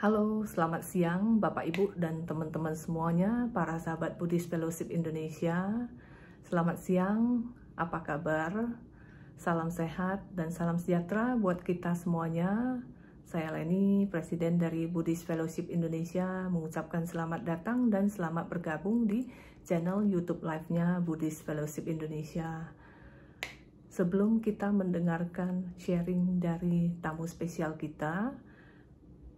Halo, selamat siang Bapak Ibu dan teman-teman semuanya, para sahabat Buddhist Fellowship Indonesia. Selamat siang, apa kabar? Salam sehat dan salam sejahtera buat kita semuanya. Saya Leni, Presiden dari Buddhist Fellowship Indonesia, mengucapkan selamat datang dan selamat bergabung di channel YouTube Live-nya Buddhist Fellowship Indonesia. Sebelum kita mendengarkan sharing dari tamu spesial kita,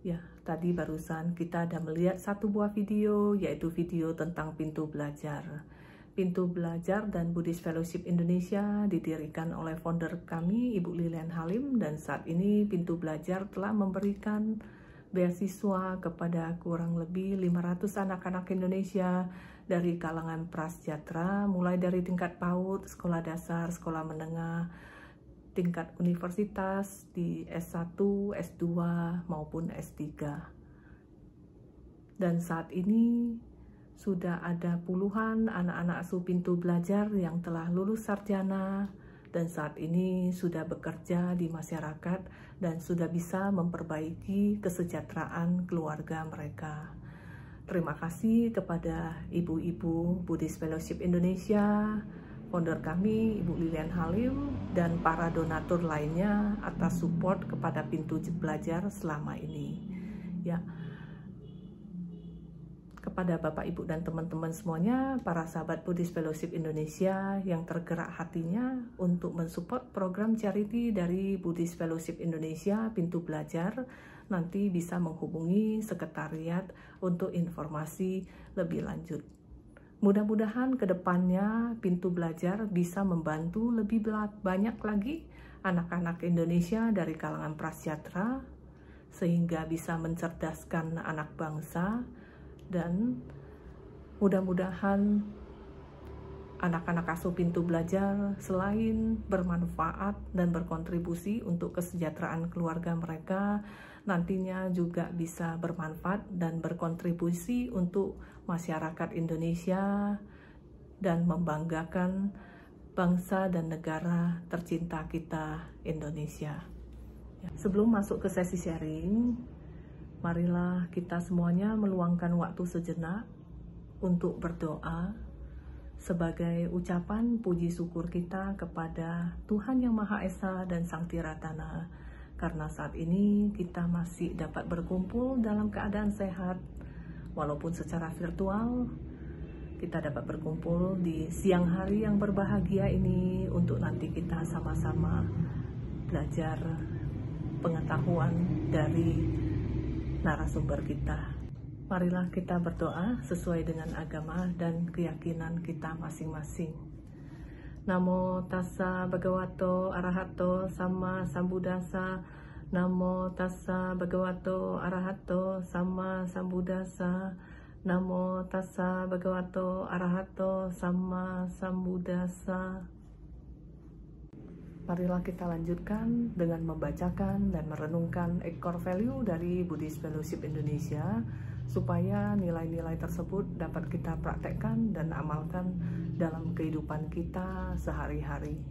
ya, tadi barusan kita ada melihat satu buah video, yaitu video tentang pintu belajar. Pintu belajar dan Buddhist Fellowship Indonesia didirikan oleh founder kami, Ibu Lilian Halim, dan saat ini pintu belajar telah memberikan beasiswa kepada kurang lebih 500 anak-anak Indonesia dari kalangan prasejahtera, mulai dari tingkat PAUD, sekolah dasar, sekolah menengah, tingkat universitas di S1, S2, maupun S3. Dan saat ini sudah ada puluhan anak-anak asuh pintu belajar yang telah lulus sarjana dan saat ini sudah bekerja di masyarakat dan sudah bisa memperbaiki kesejahteraan keluarga mereka. Terima kasih kepada ibu-ibu Buddhist Fellowship Indonesia, founder kami, Ibu Lilian Halim, dan para donatur lainnya atas support kepada pintu belajar selama ini. Ya, kepada Bapak, Ibu, dan teman-teman semuanya, para sahabat Buddhist Fellowship Indonesia yang tergerak hatinya untuk mensupport program charity dari Buddhist Fellowship Indonesia, pintu belajar, nanti bisa menghubungi sekretariat untuk informasi lebih lanjut. Mudah-mudahan ke depannya pintu belajar bisa membantu lebih banyak lagi anak-anak Indonesia dari kalangan prasejahtera sehingga bisa mencerdaskan anak bangsa, dan mudah-mudahan anak-anak asuh pintu belajar selain bermanfaat dan berkontribusi untuk kesejahteraan keluarga mereka, nantinya juga bisa bermanfaat dan berkontribusi untuk masyarakat Indonesia dan membanggakan bangsa dan negara tercinta kita, Indonesia. Sebelum masuk ke sesi sharing, marilah kita semuanya meluangkan waktu sejenak untuk berdoa sebagai ucapan puji syukur kita kepada Tuhan Yang Maha Esa dan Sang Tiratana, karena saat ini kita masih dapat berkumpul dalam keadaan sehat, walaupun secara virtual. Kita dapat berkumpul di siang hari yang berbahagia ini untuk nanti kita sama-sama belajar pengetahuan dari narasumber kita. Marilah kita berdoa sesuai dengan agama dan keyakinan kita masing-masing. Namo tassa bhagavato arahato sama sambuddhassa. Namo tassa bhagavato arahato sama sambuddhassa. Namo tassa bhagavato arahato sama sambuddhassa. Marilah kita lanjutkan dengan membacakan dan merenungkan core value dari Buddhist Fellowship Indonesia, supaya nilai-nilai tersebut dapat kita praktekkan dan amalkan dalam kehidupan kita sehari-hari.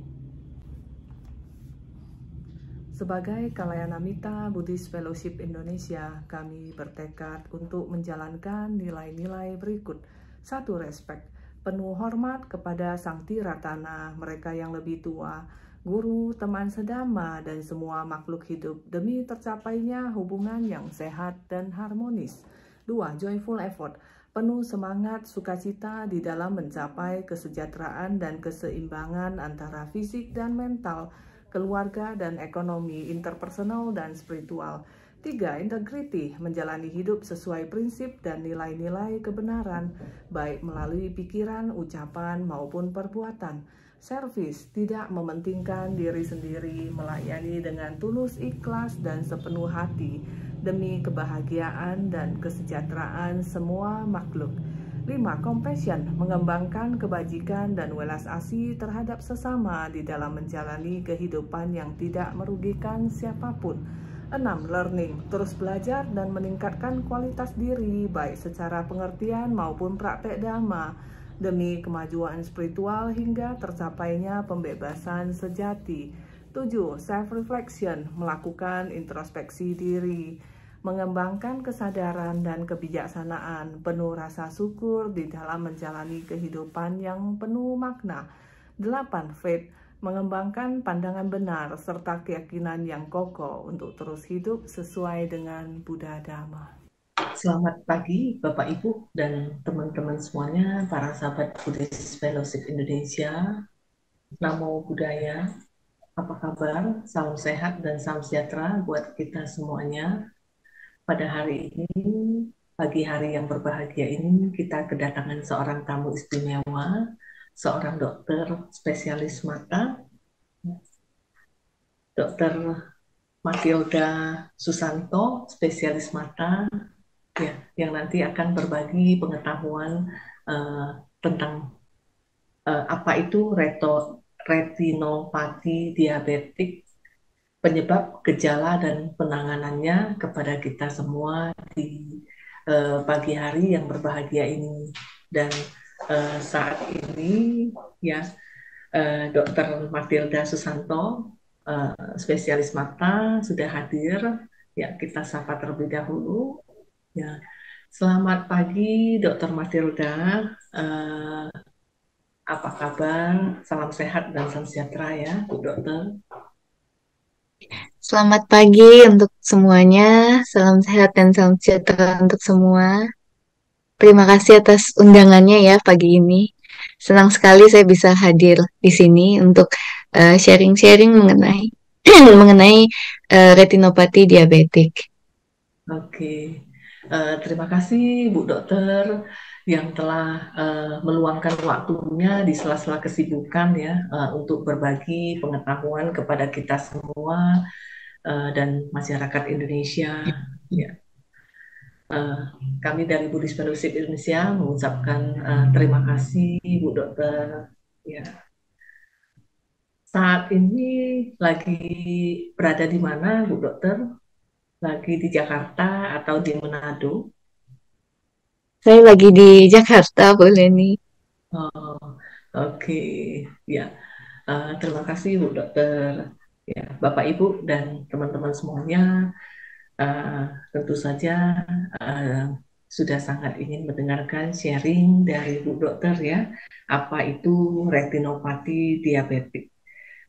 Sebagai Kalayanamita Buddhist Fellowship Indonesia, kami bertekad untuk menjalankan nilai-nilai berikut. 1. Respek, penuh hormat kepada Sang Tiratana, mereka yang lebih tua, guru, teman sedama, dan semua makhluk hidup demi tercapainya hubungan yang sehat dan harmonis. 2. Joyful effort, penuh semangat sukacita di dalam mencapai kesejahteraan dan keseimbangan antara fisik dan mental, keluarga dan ekonomi, interpersonal dan spiritual. 3. Integrity, menjalani hidup sesuai prinsip dan nilai-nilai kebenaran, baik melalui pikiran, ucapan, maupun perbuatan. Service, tidak mementingkan diri sendiri, melayani dengan tulus, ikhlas, dan sepenuh hati, demi kebahagiaan dan kesejahteraan semua makhluk. 5. Compassion, mengembangkan kebajikan dan welas asih terhadap sesama di dalam menjalani kehidupan yang tidak merugikan siapapun. 6. Learning, terus belajar dan meningkatkan kualitas diri, baik secara pengertian maupun praktek dhamma, demi kemajuan spiritual hingga tercapainya pembebasan sejati. 7. Self-reflection, melakukan introspeksi diri, mengembangkan kesadaran dan kebijaksanaan, penuh rasa syukur di dalam menjalani kehidupan yang penuh makna. 8. Faith, mengembangkan pandangan benar serta keyakinan yang kokoh untuk terus hidup sesuai dengan Buddha Dharma. Selamat pagi Bapak Ibu dan teman-teman semuanya, para sahabat Buddhist Fellowship Indonesia. Namo Buddhaya, apa kabar? Salam sehat dan salam sejahtera buat kita semuanya. Pada hari ini, pagi hari yang berbahagia ini, kita kedatangan seorang tamu istimewa, seorang dokter spesialis mata, Dokter Matilda Susanto, spesialis mata, ya, yang nanti akan berbagi pengetahuan tentang apa itu retinopati diabetik, penyebab, gejala, dan penanganannya kepada kita semua di pagi hari yang berbahagia ini. Dan saat ini ya Dr. Matilda Susanto, spesialis mata, sudah hadir. Ya, kita sapa terlebih dahulu. Ya, selamat pagi, Dr. Matilda. Apa kabar? Salam sehat dan salam sejahtera ya, Bu Dokter. Selamat pagi untuk semuanya. Salam sehat dan salam sejahtera untuk semua. Terima kasih atas undangannya ya pagi ini. Senang sekali saya bisa hadir di sini untuk sharing-sharing mengenai mengenai retinopati diabetik. Oke, terima kasih Bu Dokter yang telah meluangkan waktunya di sela-sela kesibukan ya untuk berbagi pengetahuan kepada kita semua dan masyarakat Indonesia. Ya. Kami dari Buddhist Fellowship Indonesia mengucapkan terima kasih Bu Dokter. Ya. Saat ini lagi berada di mana Bu Dokter? Lagi di Jakarta atau di Manado? Saya lagi di Jakarta, boleh nih. Oh, oke. Ya, terima kasih Bu Dokter. Ya, Bapak Ibu dan teman-teman semuanya, tentu saja sudah sangat ingin mendengarkan sharing dari Bu Dokter ya, apa itu retinopati diabetik,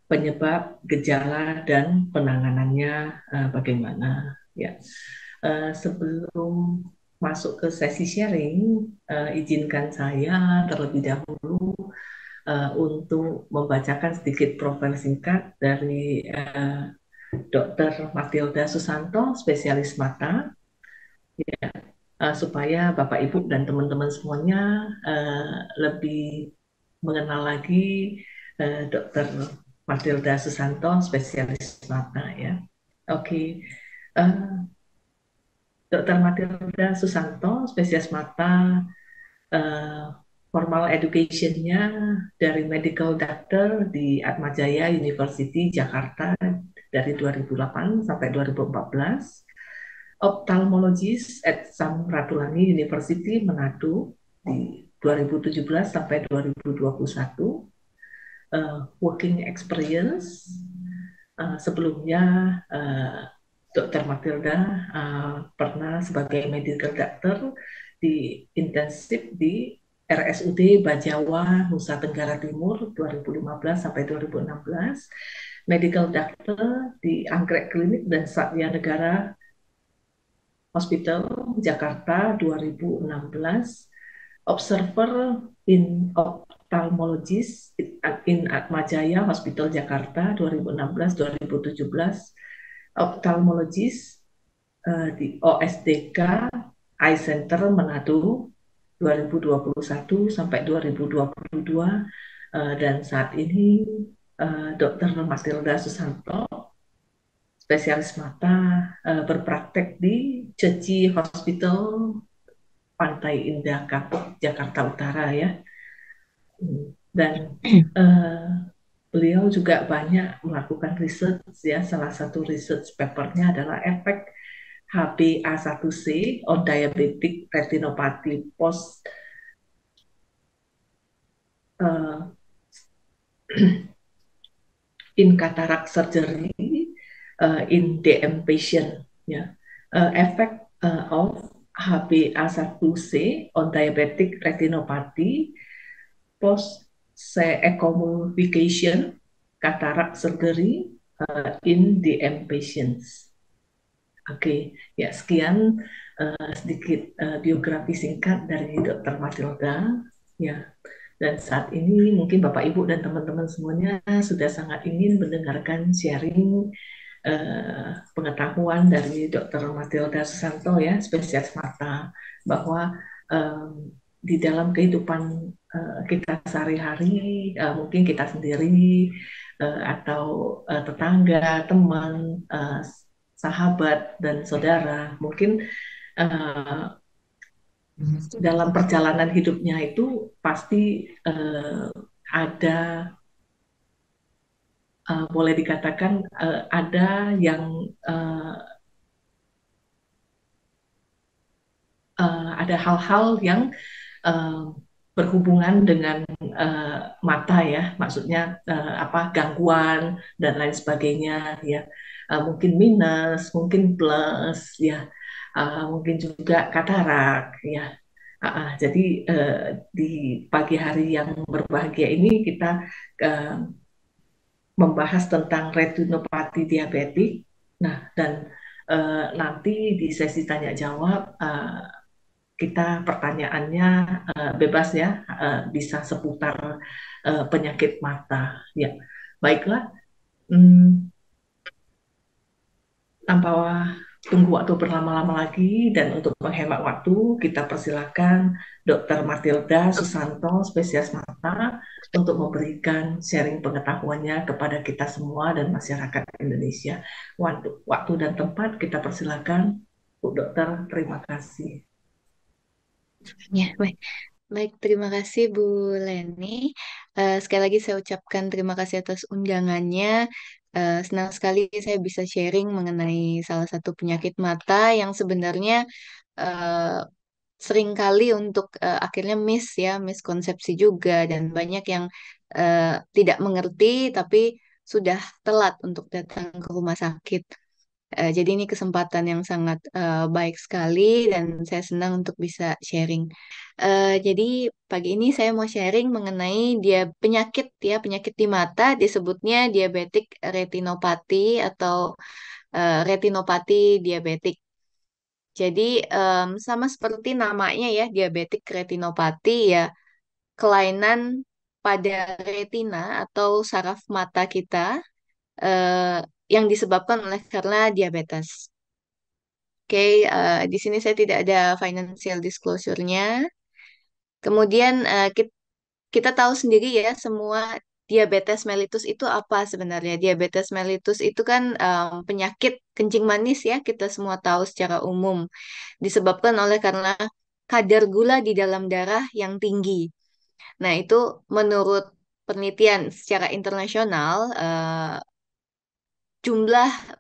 penyebab, gejala, dan penanganannya bagaimana. Ya, sebelum masuk ke sesi sharing, izinkan saya terlebih dahulu untuk membacakan sedikit profil singkat dari Dr. Matilda Susanto, spesialis mata, ya, supaya Bapak Ibu dan teman-teman semuanya lebih mengenal lagi Dr. Matilda Susanto, spesialis mata ya. Oke, Dr. Matilda Susanto, spesialis mata, formal education-nya dari medical doctor di Atmajaya University Jakarta dari 2008 sampai 2014, ophthalmologist at Samratulangi University Manado di 2017 sampai 2021, working experience sebelumnya Dr. Matilda pernah sebagai medical doctor di intensif di RSUD Bajawa, Nusa Tenggara Timur 2015 sampai 2016, medical doctor di Anggrek Klinik dan Satya Negara Hospital Jakarta 2016, observer in ophthalmologist in Atmajaya Hospital Jakarta 2016-2017, ophthalmologist di OSDK Eye Center Manado 2021 sampai 2022, dan saat ini Dr. Matilda Susanto, spesialis mata, berpraktek di Ceci Hospital Pantai Indah Kapuk, Jakarta Utara ya. Dan beliau juga banyak melakukan research ya. Salah satu research papernya adalah efek HbA1c on diabetic retinopathy post in cataract surgery in DM patient ya. effect of HbA1c on diabetic retinopathy post accommodation cataract surgery in DM patients. Oke, ya sekian sedikit biografi singkat dari Dr. Matilda. Ya, dan saat ini mungkin Bapak Ibu dan teman-teman semuanya sudah sangat ingin mendengarkan sharing pengetahuan dari Dr. Matilda Susanto ya, spesialis mata, bahwa di dalam kehidupan kita sehari-hari, mungkin kita sendiri atau tetangga, teman, sahabat dan saudara, mungkin dalam perjalanan hidupnya itu pasti ada boleh dikatakan ada yang ada hal-hal yang berhubungan dengan mata ya, maksudnya apa gangguan dan lain sebagainya ya, mungkin minus, mungkin plus ya, mungkin juga katarak ya. Jadi di pagi hari yang berbahagia ini kita membahas tentang retinopati diabetik. Nah, dan nanti di sesi tanya jawab kita pertanyaannya bebas ya, bisa seputar penyakit mata. Ya, baiklah. Tanpa tunggu waktu berlama-lama lagi dan untuk menghemat waktu, kita persilakan Dr. Matilda Susanto, spesialis mata, untuk memberikan sharing pengetahuannya kepada kita semua dan masyarakat Indonesia. Waktu dan tempat kita persilakan, Bu Dokter. Terima kasih. Ya, baik. Baik, terima kasih Bu Leni. Sekali lagi saya ucapkan terima kasih atas undangannya. Senang sekali saya bisa sharing mengenai salah satu penyakit mata yang sebenarnya eh, seringkali untuk akhirnya miskonsepsi juga dan banyak yang tidak mengerti tapi sudah telat untuk datang ke rumah sakit. Jadi ini kesempatan yang sangat baik sekali dan saya senang untuk bisa sharing. Jadi pagi ini saya mau sharing mengenai dia penyakit di mata disebutnya diabetic retinopathy atau retinopati diabetik. Jadi sama seperti namanya ya diabetic retinopathy ya kelainan pada retina atau saraf mata kita eh, yang disebabkan oleh karena diabetes. Oke, di sini saya tidak ada financial disclosure-nya. Kemudian kita tahu sendiri ya semua diabetes mellitus itu apa sebenarnya? Diabetes mellitus itu kan penyakit kencing manis ya, kita semua tahu secara umum. Disebabkan oleh karena kadar gula di dalam darah yang tinggi. Nah, itu menurut penelitian secara internasional, jumlah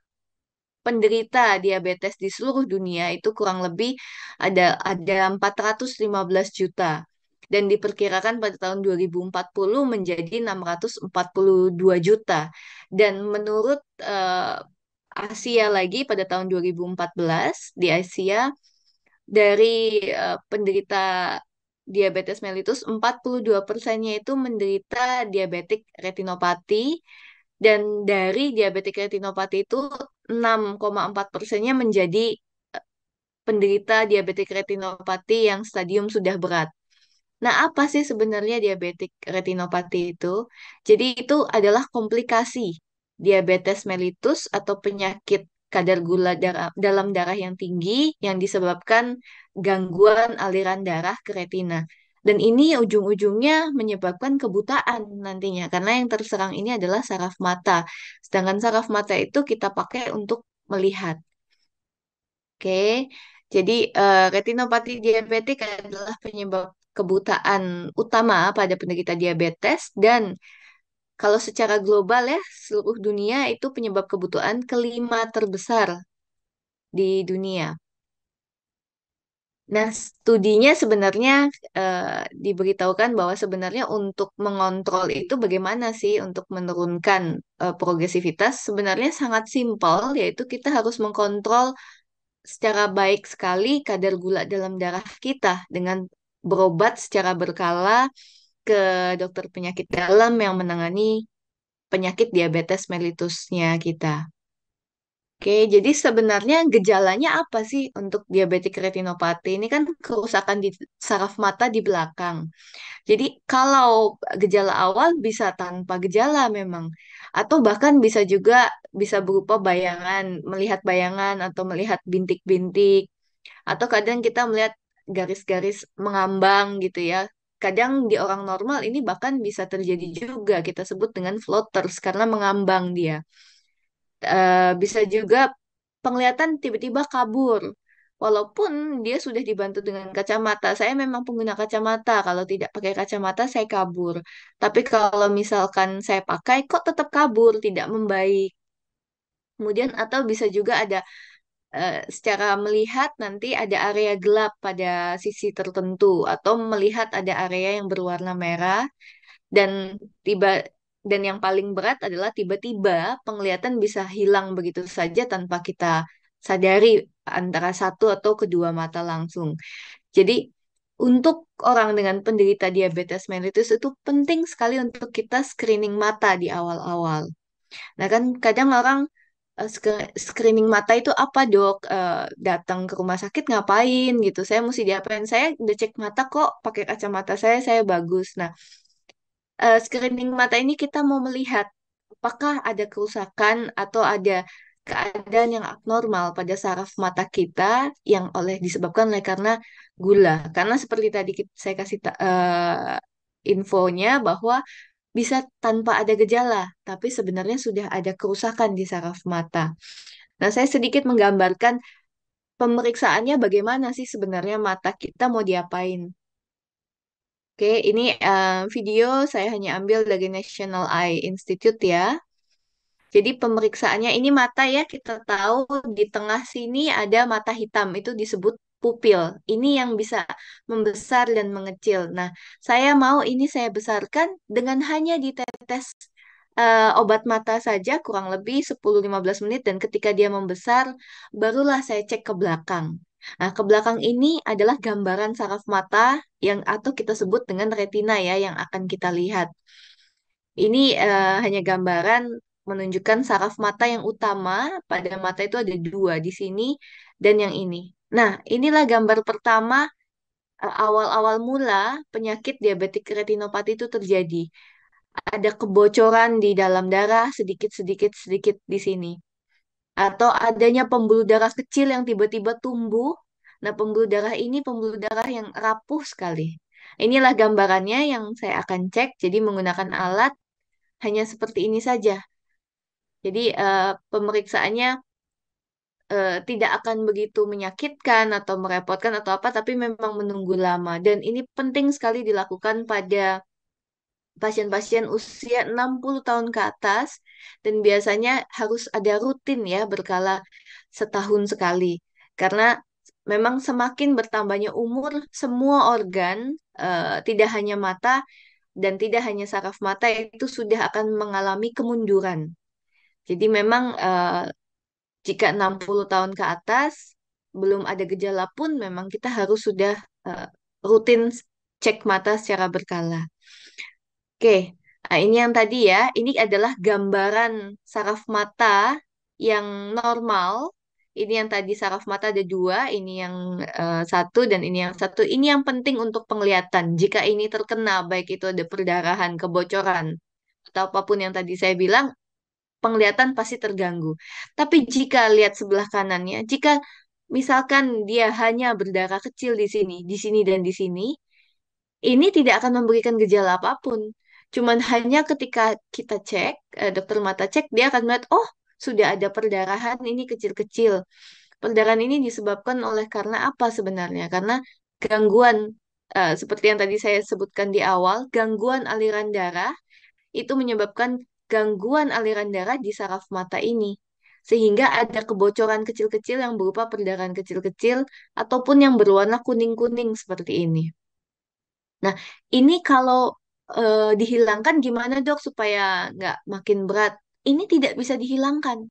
penderita diabetes di seluruh dunia itu kurang lebih ada 415 juta dan diperkirakan pada tahun 2040 menjadi 642 juta. Dan menurut Asia lagi pada tahun 2014 di Asia dari penderita diabetes mellitus 42%-nya itu menderita diabetik retinopati dan dari diabetik retinopati itu 6,4%-nya menjadi penderita diabetik retinopati yang stadium sudah berat. Nah, apa sih sebenarnya diabetik retinopati itu? Jadi itu adalah komplikasi diabetes mellitus atau penyakit kadar gula dalam darah yang tinggi yang disebabkan gangguan aliran darah ke retina. Dan ini ujung-ujungnya menyebabkan kebutaan nantinya karena yang terserang ini adalah saraf mata. Sedangkan saraf mata itu kita pakai untuk melihat. Oke, jadi retinopati diabetik adalah penyebab kebutaan utama pada penderita diabetes dan kalau secara global ya seluruh dunia itu penyebab kebutuhan kelima terbesar di dunia. Nah, studinya sebenarnya diberitahukan bahwa sebenarnya untuk mengontrol itu bagaimana sih untuk menurunkan progresivitas sebenarnya sangat simpel yaitu kita harus mengkontrol secara baik sekali kadar gula dalam darah kita dengan berobat secara berkala ke dokter penyakit dalam yang menangani penyakit diabetes mellitusnya kita. Oke, jadi sebenarnya gejalanya apa sih untuk diabetik retinopati? Ini kan kerusakan di saraf mata di belakang. Jadi kalau gejala awal bisa tanpa gejala memang, atau bahkan bisa juga bisa berupa bayangan, melihat bayangan atau melihat bintik-bintik, atau kadang kita melihat garis-garis mengambang gitu ya. Kadang di orang normal ini bahkan bisa terjadi juga kita sebut dengan floaters karena mengambang dia. Bisa juga penglihatan tiba-tiba kabur. Walaupun dia sudah dibantu dengan kacamata, saya memang pengguna kacamata. Kalau tidak pakai kacamata, saya kabur. Tapi kalau misalkan saya pakai, kok tetap kabur, tidak membaik. Kemudian atau bisa juga ada secara melihat nanti ada area gelap pada sisi tertentu atau melihat ada area yang berwarna merah dan tiba dan yang paling berat adalah tiba-tiba penglihatan bisa hilang begitu saja tanpa kita sadari antara satu atau kedua mata langsung. Jadi untuk orang dengan penderita diabetes mellitus itu penting sekali untuk kita screening mata di awal-awal. Nah kan kadang orang screening mata itu apa dok? Datang ke rumah sakit ngapain gitu? Saya mesti diapain? Saya udah cek mata kok, pakai kacamata saya bagus. Nah, screening mata ini kita mau melihat apakah ada kerusakan atau ada keadaan yang abnormal pada saraf mata kita yang disebabkan oleh karena gula. Karena seperti tadi saya kasih infonya bahwa bisa tanpa ada gejala, tapi sebenarnya sudah ada kerusakan di saraf mata. Nah, saya sedikit menggambarkan pemeriksaannya bagaimana sih sebenarnya mata kita mau diapain. Oke, ini video saya hanya ambil dari National Eye Institute ya. Jadi pemeriksaannya ini mata ya, kita tahu di tengah sini ada mata hitam, itu disebut pupil. Ini yang bisa membesar dan mengecil. Nah, saya mau ini saya besarkan dengan hanya ditetes obat mata saja kurang lebih 10-15 menit dan ketika dia membesar barulah saya cek ke belakang. Nah, ke belakang ini adalah gambaran saraf mata yang atau kita sebut dengan retina ya yang akan kita lihat. Ini hanya gambaran menunjukkan saraf mata yang utama. Pada mata itu ada dua di sini dan yang ini. Nah, inilah gambar pertama awal-awal mula penyakit diabetik retinopati itu terjadi. Ada kebocoran di dalam darah sedikit-sedikit di sini. Atau adanya pembuluh darah kecil yang tiba-tiba tumbuh. Nah, pembuluh darah ini pembuluh darah yang rapuh sekali. Inilah gambarannya yang saya akan cek. Jadi menggunakan alat hanya seperti ini saja. Jadi pemeriksaannya tidak akan begitu menyakitkan atau merepotkan atau apa, tapi memang menunggu lama. Dan ini penting sekali dilakukan pada pasien-pasien usia 60 tahun ke atas dan biasanya harus ada rutin ya berkala setahun sekali. Karena memang semakin bertambahnya umur, semua organ tidak hanya mata dan tidak hanya saraf mata itu sudah akan mengalami kemunduran. Jadi memang jika 60 tahun ke atas belum ada gejala pun memang kita harus sudah eh, rutin cek mata secara berkala. Oke, nah ini yang tadi ya, ini adalah gambaran saraf mata yang normal. Ini yang tadi saraf mata ada dua, ini yang satu dan ini yang satu. Ini yang penting untuk penglihatan. Jika ini terkena, baik itu ada perdarahan, kebocoran, atau apapun yang tadi saya bilang, penglihatan pasti terganggu. Tapi jika lihat sebelah kanannya, jika misalkan dia hanya berdarah kecil di sini dan di sini, ini tidak akan memberikan gejala apapun. Cuman hanya ketika kita cek, dokter mata cek, dia akan melihat, oh, sudah ada perdarahan, ini kecil-kecil. Perdarahan ini disebabkan oleh karena apa sebenarnya? Karena gangguan, seperti yang tadi saya sebutkan di awal, gangguan aliran darah itu menyebabkan gangguan aliran darah di saraf mata ini. Sehingga ada kebocoran kecil-kecil yang berupa perdarahan kecil-kecil ataupun yang berwarna kuning-kuning seperti ini. Nah, ini kalau dihilangkan gimana dok supaya nggak makin berat? Ini tidak bisa dihilangkan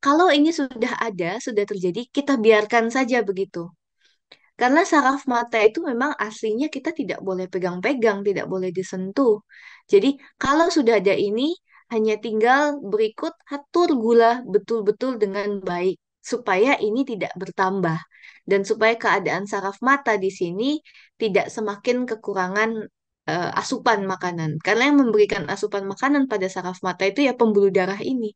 kalau ini sudah ada, sudah terjadi, kita biarkan saja begitu. Karena saraf mata itu memang aslinya kita tidak boleh pegang-pegang, tidak boleh disentuh. Jadi kalau sudah ada ini, hanya tinggal berikut atur gula betul-betul dengan baik supaya ini tidak bertambah dan supaya keadaan saraf mata di sini tidak semakin kekurangan asupan makanan. Karena yang memberikan asupan makanan pada saraf mata itu ya pembuluh darah ini.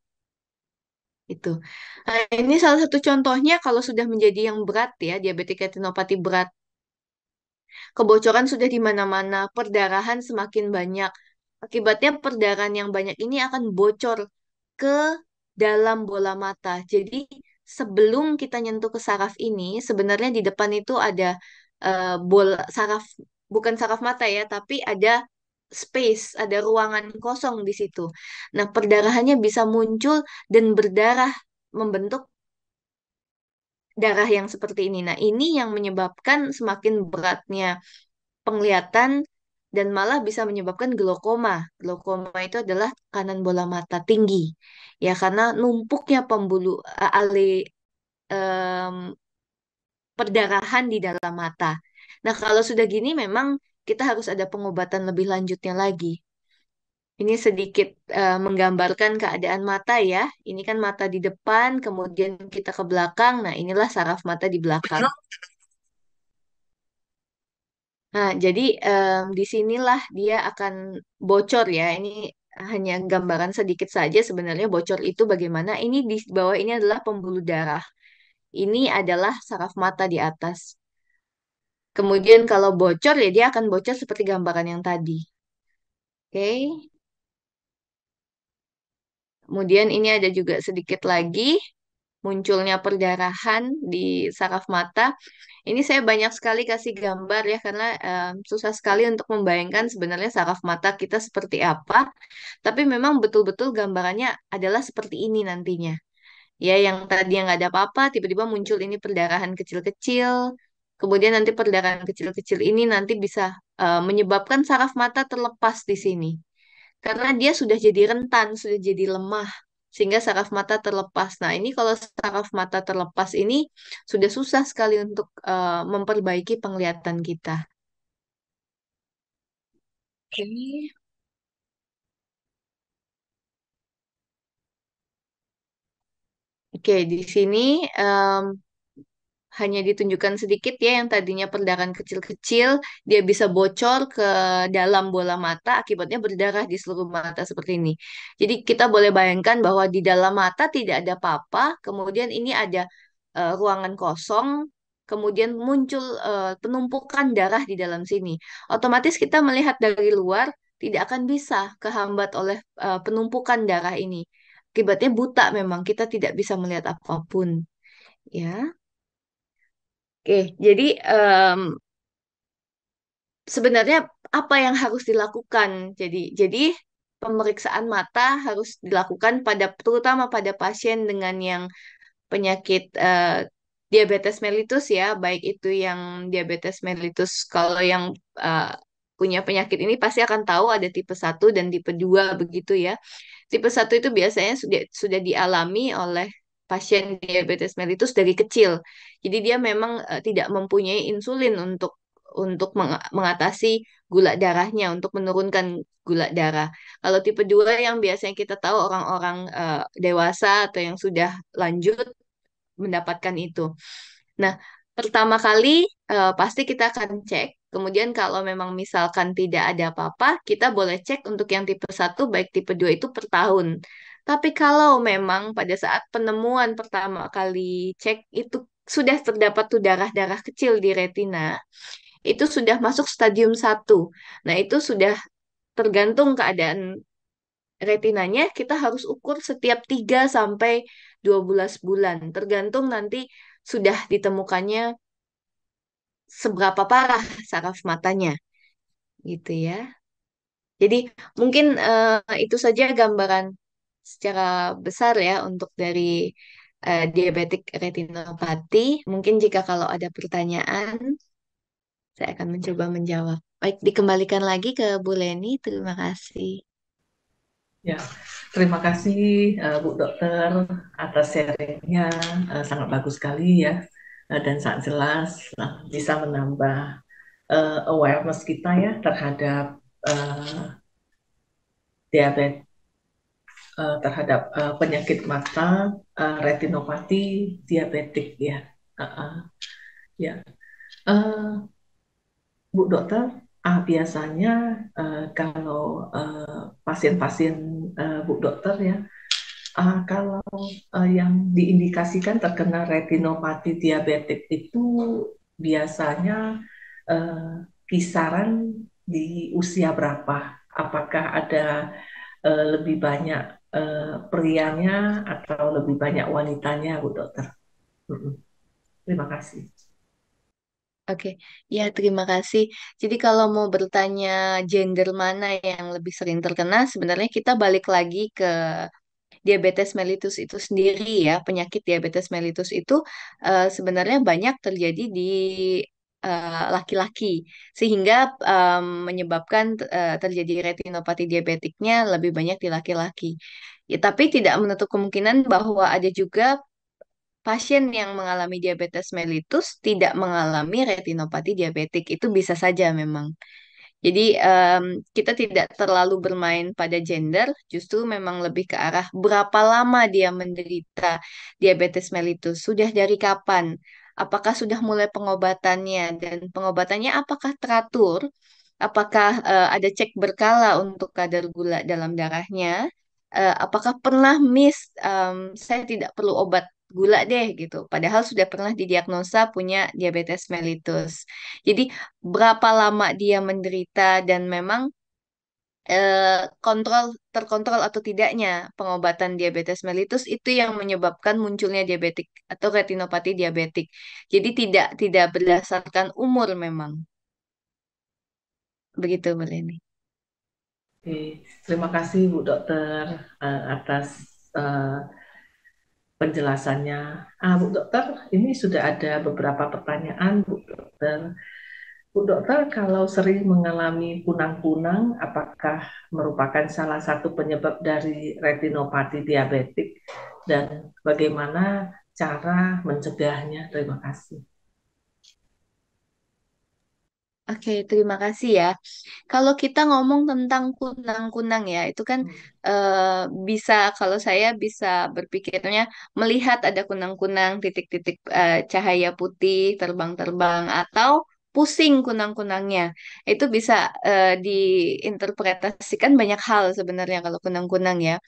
Itu. Nah, ini salah satu contohnya kalau sudah menjadi yang berat ya, diabetik retinopati berat. Kebocoran sudah di mana-mana, perdarahan semakin banyak. Akibatnya perdarahan yang banyak ini akan bocor ke dalam bola mata. Jadi sebelum kita nyentuh ke saraf ini, sebenarnya di depan itu ada bola saraf, bukan saraf mata ya, tapi ada space, ada ruangan kosong di situ. Nah, perdarahannya bisa muncul dan berdarah membentuk darah yang seperti ini. Nah, ini yang menyebabkan semakin beratnya penglihatan dan malah bisa menyebabkan glaukoma. Glaukoma itu adalah tekanan bola mata tinggi. Ya, karena numpuknya pembuluh em, perdarahan di dalam mata. Nah, kalau sudah gini memang kita harus ada pengobatan lebih lanjutnya lagi. Ini sedikit menggambarkan keadaan mata ya. Ini kan mata di depan, kemudian kita ke belakang. Nah, inilah saraf mata di belakang. Nah, jadi disinilah dia akan bocor ya. Ini hanya gambaran sedikit saja sebenarnya bocor itu bagaimana. Ini di bawah ini adalah pembuluh darah. Ini adalah saraf mata di atas. Kemudian kalau bocor ya dia akan bocor seperti gambaran yang tadi. Oke. Kemudian ini ada juga sedikit lagi munculnya perdarahan di saraf mata. Ini saya banyak sekali kasih gambar ya karena susah sekali untuk membayangkan sebenarnya saraf mata kita seperti apa. Tapi memang betul-betul gambarannya adalah seperti ini nantinya. Ya, yang tadi yang nggak ada apa-apa, tiba-tiba muncul ini perdarahan kecil-kecil. Kemudian nanti perdarahan kecil-kecil ini nanti bisa menyebabkan saraf mata terlepas di sini. Karena dia sudah jadi rentan, sudah jadi lemah, sehingga saraf mata terlepas. Nah, ini kalau saraf mata terlepas ini sudah susah sekali untuk memperbaiki penglihatan kita. Oke. Oke, di sini em, hanya ditunjukkan sedikit ya yang tadinya perdarahan kecil-kecil, dia bisa bocor ke dalam bola mata, akibatnya berdarah di seluruh mata seperti ini. Jadi kita boleh bayangkan bahwa di dalam mata tidak ada apa-apa, kemudian ini ada ruangan kosong, kemudian muncul penumpukan darah di dalam sini. Otomatis kita melihat dari luar tidak akan bisa kehambat oleh penumpukan darah ini. Akibatnya buta memang, kita tidak bisa melihat apapun. Ya. Oke, jadi sebenarnya apa yang harus dilakukan? Jadi pemeriksaan mata harus dilakukan terutama pada pasien dengan yang penyakit diabetes mellitus ya, baik itu yang diabetes mellitus kalau yang eh, punya penyakit ini pasti akan tahu ada tipe 1 dan tipe 2 begitu ya. Tipe 1 itu biasanya sudah dialami oleh pasien diabetes mellitus dari kecil. Jadi dia memang tidak mempunyai insulin untuk mengatasi gula darahnya, untuk menurunkan gula darah. Kalau tipe 2 yang biasanya kita tahu orang-orang dewasa atau yang sudah lanjut mendapatkan itu. Nah, pertama kali pasti kita akan cek. Kemudian kalau memang misalkan tidak ada apa-apa, kita boleh cek untuk yang tipe 1 baik tipe 2 itu per tahun. Tapi kalau memang pada saat penemuan pertama kali cek itu sudah terdapat tuh darah-darah kecil di retina, itu sudah masuk stadium 1. Nah, itu sudah tergantung keadaan retinanya, kita harus ukur setiap 3 sampai 12 bulan, tergantung nanti sudah ditemukannya seberapa parah saraf matanya, gitu ya. Jadi mungkin itu saja gambaran secara besar ya untuk dari diabetik retinopati. Mungkin jika kalau ada pertanyaan, saya akan mencoba menjawab. Baik, dikembalikan lagi ke Bu Leni. Terima kasih. Ya, terima kasih Bu Dokter atas sharingnya, sangat bagus sekali ya, dan sangat jelas, bisa menambah awareness kita ya terhadap uh, diabetes, terhadap penyakit mata, retinopati diabetik ya. Ya, uh, Bu Dokter, biasanya kalau pasien-pasien Bu Dokter ya, kalau yang diindikasikan terkena retinopati diabetik itu biasanya uh, kisaran di usia berapa? Apakah ada lebih banyak prianya atau lebih banyak wanitanya, Bu Dokter? Terima kasih. Oke, ya terima kasih. Jadi kalau mau bertanya gender mana yang lebih sering terkena, sebenarnya kita balik lagi ke diabetes mellitus itu sendiri ya. Penyakit diabetes mellitus itu sebenarnya banyak terjadi di laki-laki, sehingga menyebabkan terjadi retinopati diabetiknya lebih banyak di laki-laki. Ya, tapi tidak menutup kemungkinan bahwa ada juga pasien yang mengalami diabetes mellitus tidak mengalami retinopati diabetik. Itu bisa saja memang. Jadi kita tidak terlalu bermain pada gender, justru memang lebih ke arah berapa lama dia menderita diabetes mellitus, sudah dari kapan, apakah sudah mulai pengobatannya, dan pengobatannya apakah teratur, apakah ada cek berkala untuk kadar gula dalam darahnya, apakah pernah miss, saya tidak perlu obat gula deh gitu, padahal sudah pernah didiagnosa punya diabetes mellitus. Jadi berapa lama dia menderita dan memang terkontrol atau tidaknya pengobatan diabetes mellitus itu yang menyebabkan munculnya diabetik atau retinopati diabetik. Jadi tidak berdasarkan umur memang. Begitu, Bu Leni. Oke, terima kasih Bu Dokter atas eh, penjelasannya. Bu Dokter, ini sudah ada beberapa pertanyaan Bu Dokter. Bu Dokter, kalau sering mengalami kunang-kunang, apakah merupakan salah satu penyebab dari retinopati diabetik dan bagaimana cara mencegahnya? Terima kasih. Oke, terima kasih ya. Kalau kita ngomong tentang kunang-kunang ya, itu kan bisa, kalau saya bisa berpikirnya melihat ada kunang-kunang, titik-titik cahaya putih terbang-terbang, atau pusing kunang-kunangnya. Itu bisa diinterpretasikan banyak hal sebenarnya kalau kunang-kunang ya.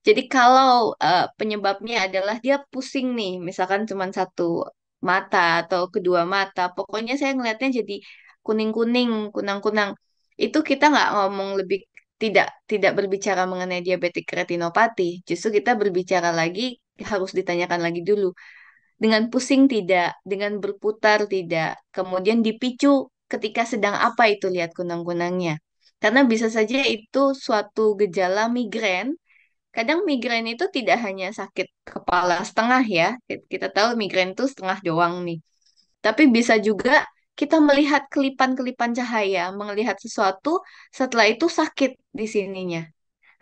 Jadi kalau penyebabnya adalah dia pusing nih, misalkan cuma satu mata atau kedua mata, pokoknya saya ngelihatnya jadi kuning-kuning, kunang-kunang. Itu kita nggak ngomong lebih, tidak berbicara mengenai diabetik retinopati. Justru kita berbicara lagi, harus ditanyakan lagi dulu. Dengan pusing tidak, dengan berputar tidak, kemudian dipicu ketika sedang apa itu lihat kunang-kunangnya. Karena bisa saja itu suatu gejala migrain. Kadang migrain itu tidak hanya sakit kepala setengah ya. Kita tahu migrain itu setengah doang nih. Tapi bisa juga kita melihat kelipan-kelipan cahaya, melihat sesuatu, setelah itu sakit di sininya.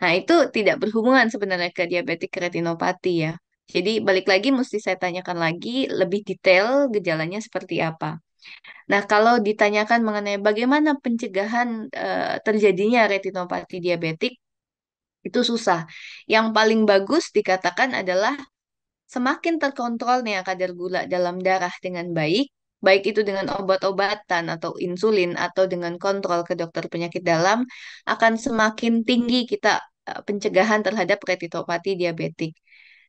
Nah, itu tidak berhubungan sebenarnya ke diabetik retinopati ya. Jadi balik lagi mesti saya tanyakan lagi lebih detail gejalanya seperti apa. Nah, kalau ditanyakan mengenai bagaimana pencegahan terjadinya retinopati diabetik, itu susah. Yang paling bagus dikatakan adalah semakin terkontrolnya kadar gula dalam darah dengan baik, baik itu dengan obat-obatan atau insulin atau dengan kontrol ke dokter penyakit dalam, akan semakin tinggi kita pencegahan terhadap retinopati diabetik.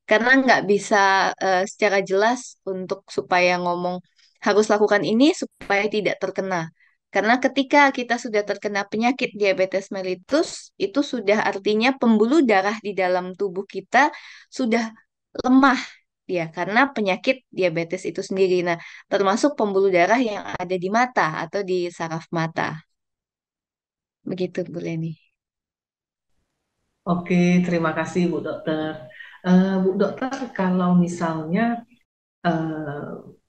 Karena nggak bisa secara jelas untuk supaya ngomong harus lakukan ini supaya tidak terkena. Karena ketika kita sudah terkena penyakit diabetes mellitus, itu sudah artinya pembuluh darah di dalam tubuh kita sudah lemah ya, karena penyakit diabetes itu sendiri. Nah, termasuk pembuluh darah yang ada di mata atau di saraf mata. Begitu, Bu Leni. Oke, terima kasih Bu Dokter. Bu Dokter, kalau misalnya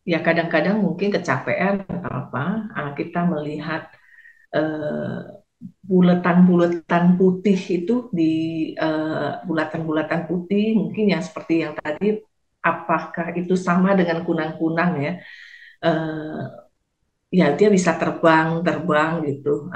ya kadang-kadang mungkin kecapean atau apa, kita melihat bulatan-bulatan putih itu di bulatan-bulatan putih mungkin yang seperti yang tadi, apakah itu sama dengan kunang-kunang ya? Eh, ya dia bisa terbang terbang gitu.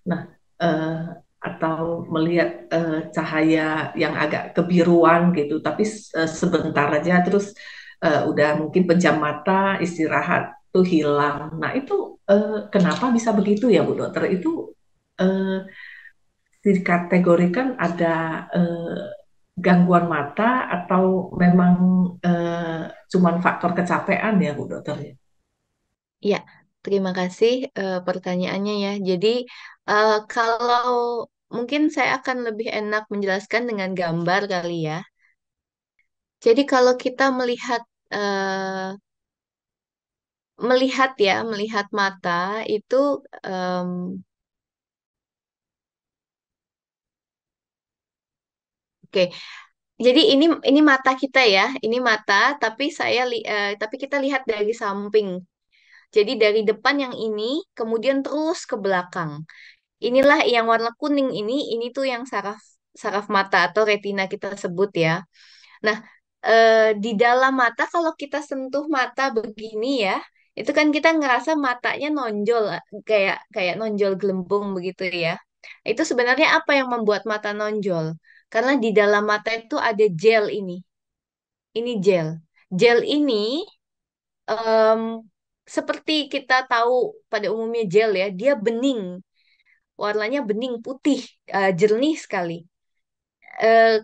Nah, eh, atau melihat cahaya yang agak kebiruan gitu, tapi sebentar aja terus udah mungkin pejam mata istirahat tuh hilang. Nah itu kenapa bisa begitu ya Bu Dokter? Itu eh, dikategorikan ada gangguan mata atau memang cuman faktor kecapean ya Bu Dokter? Ya, terima kasih pertanyaannya ya. Jadi, kalau mungkin saya akan lebih enak menjelaskan dengan gambar kali ya. Jadi, kalau kita melihat eh, melihat mata itu, em, oke. Jadi ini mata kita ya, ini mata, tapi tapi kita lihat dari samping. Jadi dari depan yang ini, kemudian terus ke belakang. Inilah yang warna kuning ini tuh yang saraf saraf mata atau retina kita sebut ya. Nah, di dalam mata kalau kita sentuh mata begini ya, itu kan kita ngerasa matanya nonjol, kayak kayak nonjol gelembung begitu ya. Itu sebenarnya apa yang membuat mata nonjol? Karena di dalam mata itu ada gel ini. Ini gel. Gel ini em, seperti kita tahu pada umumnya gel ya, dia bening, warnanya bening putih, jernih sekali. Eh,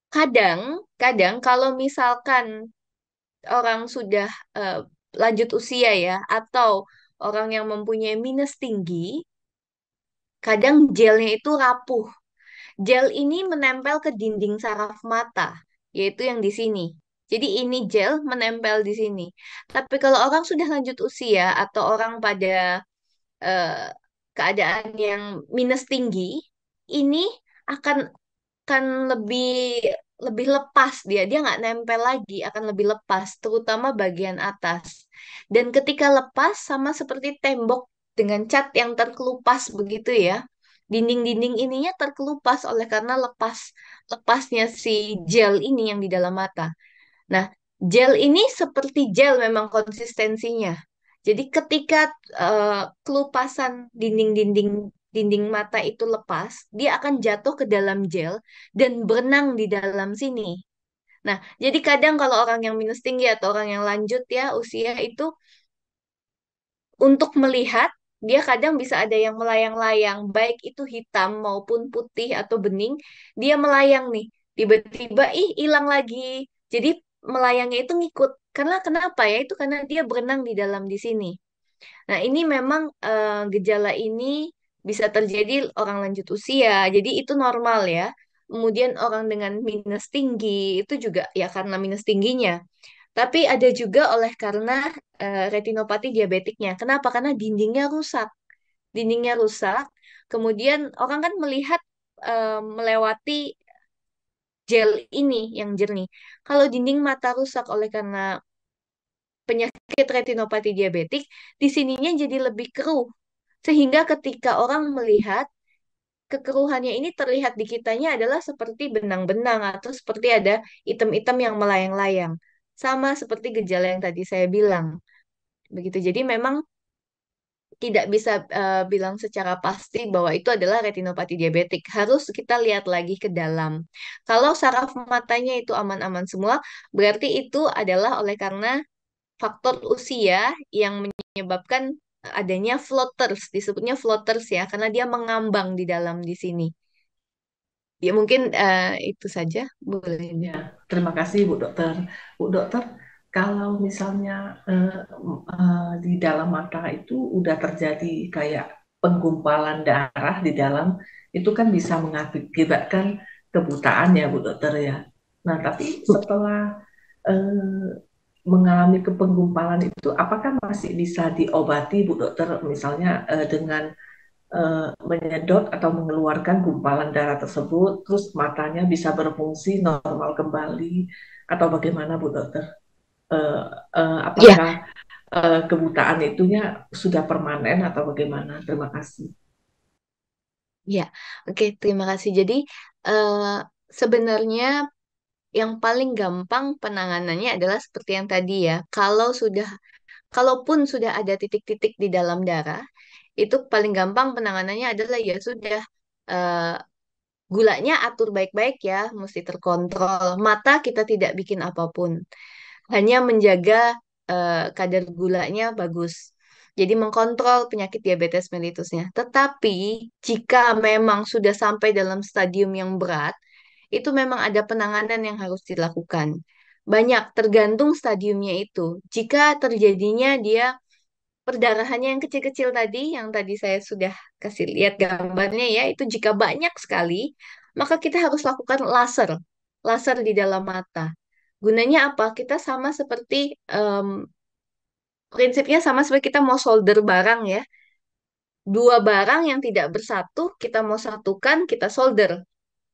kadang, kadang kalau misalkan orang sudah eh, lanjut usia ya, atau orang yang mempunyai minus tinggi, kadang gelnya itu rapuh. Gel ini menempel ke dinding saraf mata, yaitu yang di sini. Jadi ini gel menempel di sini. Tapi kalau orang sudah lanjut usia atau orang pada eh, keadaan yang minus tinggi, ini akan akan lebih lebih lepas dia nggak nempel lagi, akan lebih lepas terutama bagian atas. Dan ketika lepas sama seperti tembok dengan cat yang terkelupas begitu ya, dinding-dinding ininya terkelupas oleh karena lepasnya si gel ini yang di dalam mata. Nah, gel ini seperti gel memang konsistensinya. Jadi ketika kelupasan dinding-dinding dinding mata itu lepas, dia akan jatuh ke dalam gel dan berenang di dalam sini. Nah, jadi kadang kalau orang yang minus tinggi atau orang yang lanjut ya usia itu untuk melihat, dia kadang bisa ada yang melayang-layang, baik itu hitam maupun putih atau bening, dia melayang nih. Tiba-tiba, ih, hilang lagi. Jadi melayangnya itu ngikut. Karena kenapa ya? Itu karena dia berenang di dalam di sini. Nah, ini memang gejala ini bisa terjadi orang lanjut usia. Jadi itu normal ya. Kemudian orang dengan minus tinggi itu juga ya karena minus tingginya. Tapi ada juga oleh karena retinopati diabetiknya. Kenapa? Karena dindingnya rusak. Dindingnya rusak. Kemudian orang kan melihat melewati gel ini yang jernih. Kalau dinding mata rusak oleh karena penyakit retinopati diabetik, di sininya jadi lebih keruh. Sehingga ketika orang melihat kekeruhannya ini terlihat di kitanya adalah seperti benang-benang atau seperti ada item-item yang melayang-layang. Sama seperti gejala yang tadi saya bilang. Begitu. Jadi memang tidak bisa bilang secara pasti bahwa itu adalah retinopati diabetik. Harus kita lihat lagi ke dalam. Kalau saraf matanya itu aman-aman semua, berarti itu adalah oleh karena faktor usia yang menyebabkan adanya floaters, disebutnya floaters ya, karena dia mengambang di dalam di sini. Ya mungkin itu saja, boleh. Ya, terima kasih Bu Dokter. Bu Dokter, kalau misalnya di dalam mata itu udah terjadi kayak penggumpalan darah di dalam, itu kan bisa mengakibatkan kebutaan ya Bu Dokter ya. Nah, tapi setelah eh, mengalami kepenggumpalan itu, apakah masih bisa diobati Bu Dokter, misalnya dengan menyedot atau mengeluarkan gumpalan darah tersebut, terus matanya bisa berfungsi normal kembali, atau bagaimana Bu Dokter? Eh, Ya, apakah kebutaan itunya sudah permanen atau bagaimana? Terima kasih. Ya, oke, terima kasih. Jadi, eh, sebenarnya yang paling gampang penanganannya adalah seperti yang tadi ya. Kalaupun sudah ada titik-titik di dalam darah, itu paling gampang penanganannya adalah ya sudah, eh, gulanya atur baik-baik ya, mesti terkontrol. Mata kita tidak bikin apapun, hanya menjaga kadar gulanya bagus. Jadi mengkontrol penyakit diabetes mellitusnya. Tetapi jika memang sudah sampai dalam stadium yang berat, itu memang ada penanganan yang harus dilakukan. Banyak, tergantung stadiumnya itu. Jika terjadinya dia perdarahannya yang kecil-kecil tadi, yang tadi saya sudah kasih lihat gambarnya ya, itu jika banyak sekali, maka kita harus lakukan laser. Laser di dalam mata. Gunanya apa? Kita sama seperti, prinsipnya sama seperti kita mau solder barang ya. Dua barang yang tidak bersatu, kita mau satukan, kita solder.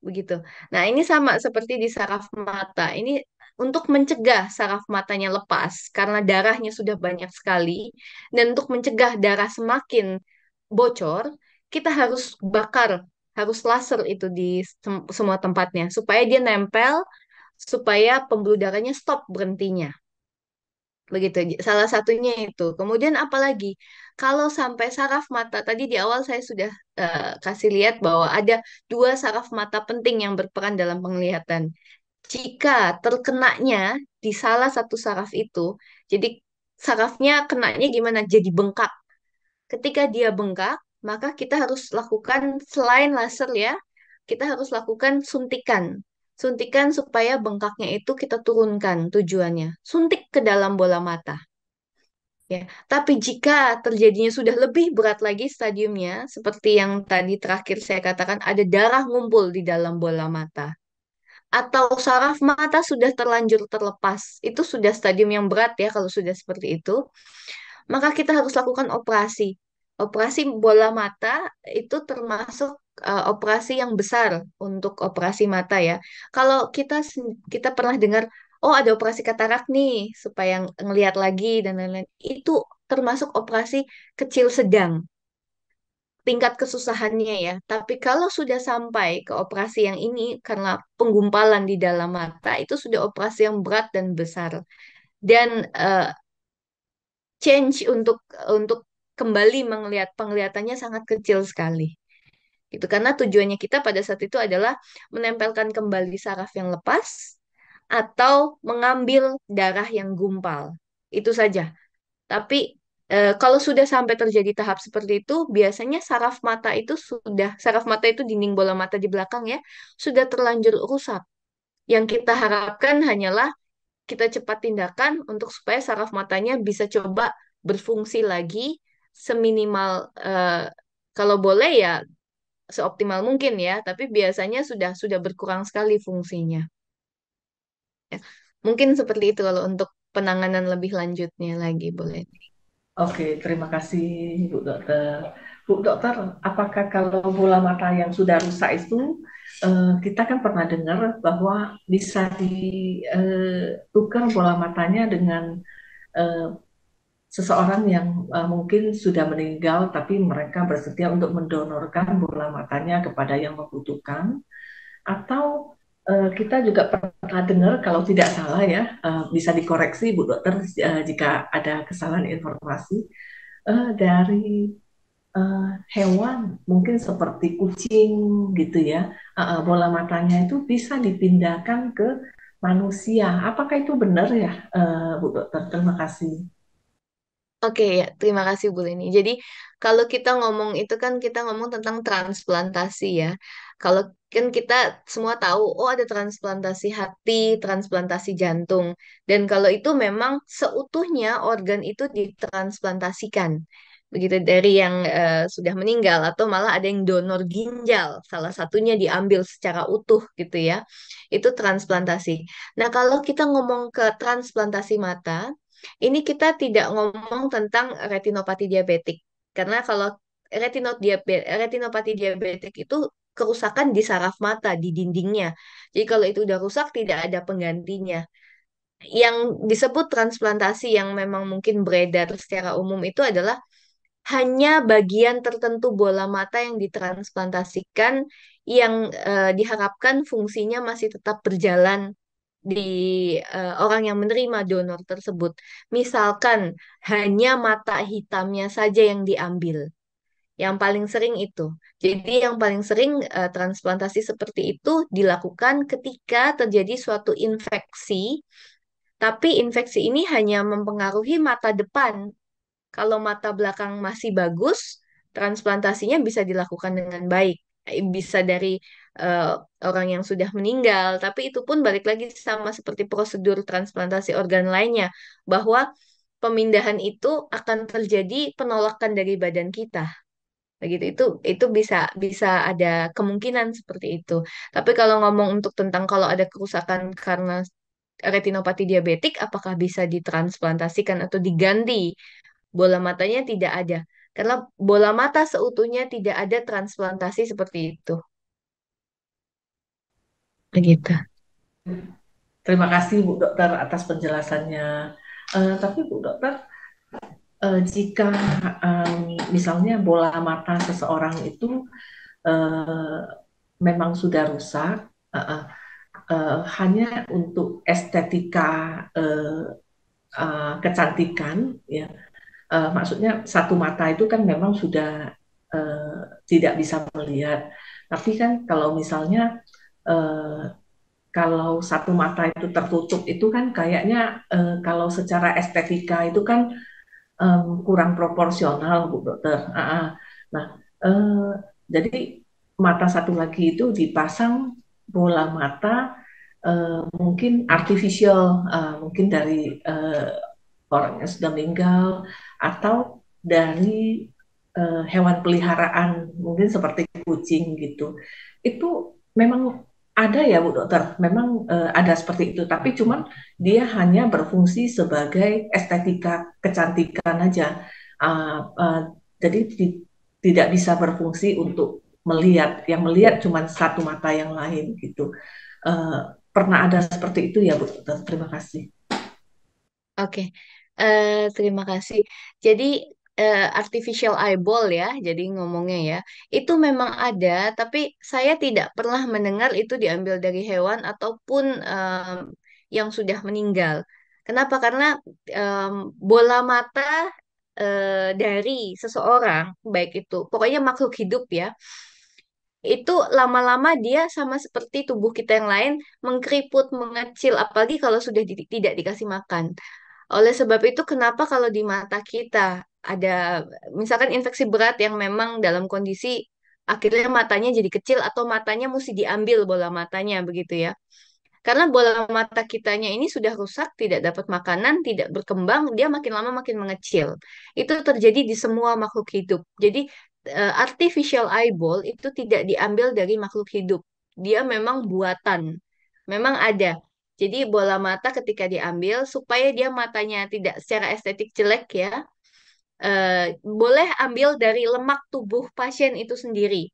Begitu. Nah, ini sama seperti di saraf mata. Ini untuk mencegah saraf matanya lepas karena darahnya sudah banyak sekali. Dan untuk mencegah darah semakin bocor, kita harus bakar, harus laser itu di semua tempatnya supaya dia nempel, supaya pembuluh darahnya stop berhentinya. Begitu, salah satunya itu. Kemudian apalagi, kalau sampai saraf mata, tadi di awal saya sudah kasih lihat bahwa ada dua saraf mata penting yang berperan dalam penglihatan. Jika terkenanya di salah satu saraf itu, jadi sarafnya kenanya gimana? Jadi bengkak. Ketika dia bengkak, maka kita harus lakukan selain laser ya, kita harus lakukan suntikan. Suntikan supaya bengkaknya itu kita turunkan tujuannya. Suntik ke dalam bola mata. Ya, tapi jika terjadinya sudah lebih berat lagi stadiumnya, seperti yang tadi terakhir saya katakan, ada darah ngumpul di dalam bola mata, atau saraf mata sudah terlanjur terlepas, itu sudah stadium yang berat ya kalau sudah seperti itu, maka kita harus lakukan operasi. Operasi bola mata itu termasuk operasi yang besar untuk operasi mata ya. Kalau kita pernah dengar, oh ada operasi katarak nih supaya ngelihat lagi dan lain-lain. Itu termasuk operasi kecil sedang tingkat kesusahannya ya. Tapi kalau sudah sampai ke operasi yang ini karena penggumpalan di dalam mata itu sudah operasi yang berat dan besar. Dan change untuk kembali melihat penglihatannya sangat kecil sekali. Itu karena tujuannya kita pada saat itu adalah menempelkan kembali saraf yang lepas atau mengambil darah yang gumpal. Itu saja. Tapi kalau sudah sampai terjadi tahap seperti itu, biasanya saraf mata itu dinding bola mata di belakang ya, sudah terlanjur rusak. Yang kita harapkan hanyalah kita cepat tindakan untuk supaya saraf matanya bisa coba berfungsi lagi seminimal, kalau boleh ya seoptimal mungkin ya, tapi biasanya sudah berkurang sekali fungsinya. Ya. Mungkin seperti itu kalau untuk penanganan lebih lanjutnya lagi boleh. Oke, terima kasih Bu Dokter. Bu Dokter, apakah kalau bola mata yang sudah rusak itu, kita kan pernah dengar bahwa bisa ditukar bola matanya dengan eh, seseorang yang mungkin sudah meninggal, tapi mereka bersedia untuk mendonorkan bola matanya kepada yang membutuhkan. Atau kita juga pernah dengar, kalau tidak salah ya, bisa dikoreksi Bu Dokter jika ada kesalahan informasi, dari hewan mungkin seperti kucing gitu ya, bola matanya itu bisa dipindahkan ke manusia. Apakah itu benar ya, Bu Dokter? Terima kasih. Oke ya, terima kasih Bu Leni. Jadi kalau kita ngomong itu kan kita ngomong tentang transplantasi ya. Kalau kan kita semua tahu, oh ada transplantasi hati, transplantasi jantung. Dan kalau itu memang seutuhnya organ itu ditransplantasikan. Begitu dari yang sudah meninggal atau malah ada yang donor ginjal, salah satunya diambil secara utuh gitu ya. Itu transplantasi. Nah, kalau kita ngomong ke transplantasi mata, ini kita tidak ngomong tentang retinopati diabetik. Karena kalau retinopati diabetik itu kerusakan di saraf mata, di dindingnya. Jadi kalau itu udah rusak, tidak ada penggantinya. Yang disebut transplantasi yang memang mungkin beredar secara umum itu adalah hanya bagian tertentu bola mata yang ditransplantasikan yang diharapkan fungsinya masih tetap berjalan di orang yang menerima donor tersebut. Misalkan hanya mata hitamnya saja yang diambil. Yang paling sering itu. Jadi yang paling sering transplantasi seperti itu dilakukan ketika terjadi suatu infeksi, tapi infeksi ini hanya mempengaruhi mata depan. Kalau mata belakang masih bagus, transplantasinya bisa dilakukan dengan baik. Bisa dari eh, orang yang sudah meninggal, tapi itu pun balik lagi sama seperti prosedur transplantasi organ lainnya, bahwa pemindahan itu akan terjadi penolakan dari badan kita. Begitu itu bisa bisa ada kemungkinan seperti itu. Tapi kalau ngomong untuk tentang kalau ada kerusakan karena retinopati diabetik, apakah bisa ditransplantasikan atau diganti bola matanya? Tidak ada. Karena bola mata seutuhnya tidak ada transplantasi seperti itu. Begitu. Terima kasih Bu Dokter atas penjelasannya. Tapi Bu Dokter, jika misalnya bola mata seseorang itu uh, memang sudah rusak, hanya untuk estetika kecantikan, ya, maksudnya satu mata itu kan memang sudah uh, tidak bisa melihat. Tapi kan kalau misalnya uh, kalau satu mata itu tertutup itu kan kayaknya kalau secara estetika itu kan kurang proporsional, Bu Dokter. Nah, uh, jadi mata satu lagi itu dipasang bola mata mungkin artificial, mungkin dari orang yang sudah meninggal atau dari hewan peliharaan, mungkin seperti kucing gitu. Itu memang ada ya Bu Dokter, memang ada seperti itu, tapi cuman dia hanya berfungsi sebagai estetika kecantikan aja. Uh, uh, jadi tidak bisa berfungsi untuk melihat, yang melihat cuma satu mata yang lain gitu. Pernah ada seperti itu ya Bu Dokter? Terima kasih. Oke, terima kasih. Jadi artificial eyeball ya, jadi ngomongnya ya, itu memang ada, tapi saya tidak pernah mendengar itu diambil dari hewan ataupun yang sudah meninggal. Kenapa? Karena em, bola mata dari seseorang, baik itu pokoknya makhluk hidup ya, itu lama-lama dia sama seperti tubuh kita yang lain mengkeriput, mengecil, apalagi kalau sudah tidak dikasih makan. Oleh sebab itu, kenapa kalau di mata kita ada misalkan infeksi berat yang memang dalam kondisi akhirnya matanya jadi kecil atau matanya mesti diambil bola matanya begitu ya. Karena bola mata kitanya ini sudah rusak, tidak dapat makanan, tidak berkembang, dia makin lama makin mengecil. Itu terjadi di semua makhluk hidup. Jadi artificial eyeball itu tidak diambil dari makhluk hidup. Dia memang buatan. Memang ada. Jadi bola mata ketika diambil supaya dia matanya tidak secara estetik jelek ya, boleh ambil dari lemak tubuh pasien itu sendiri.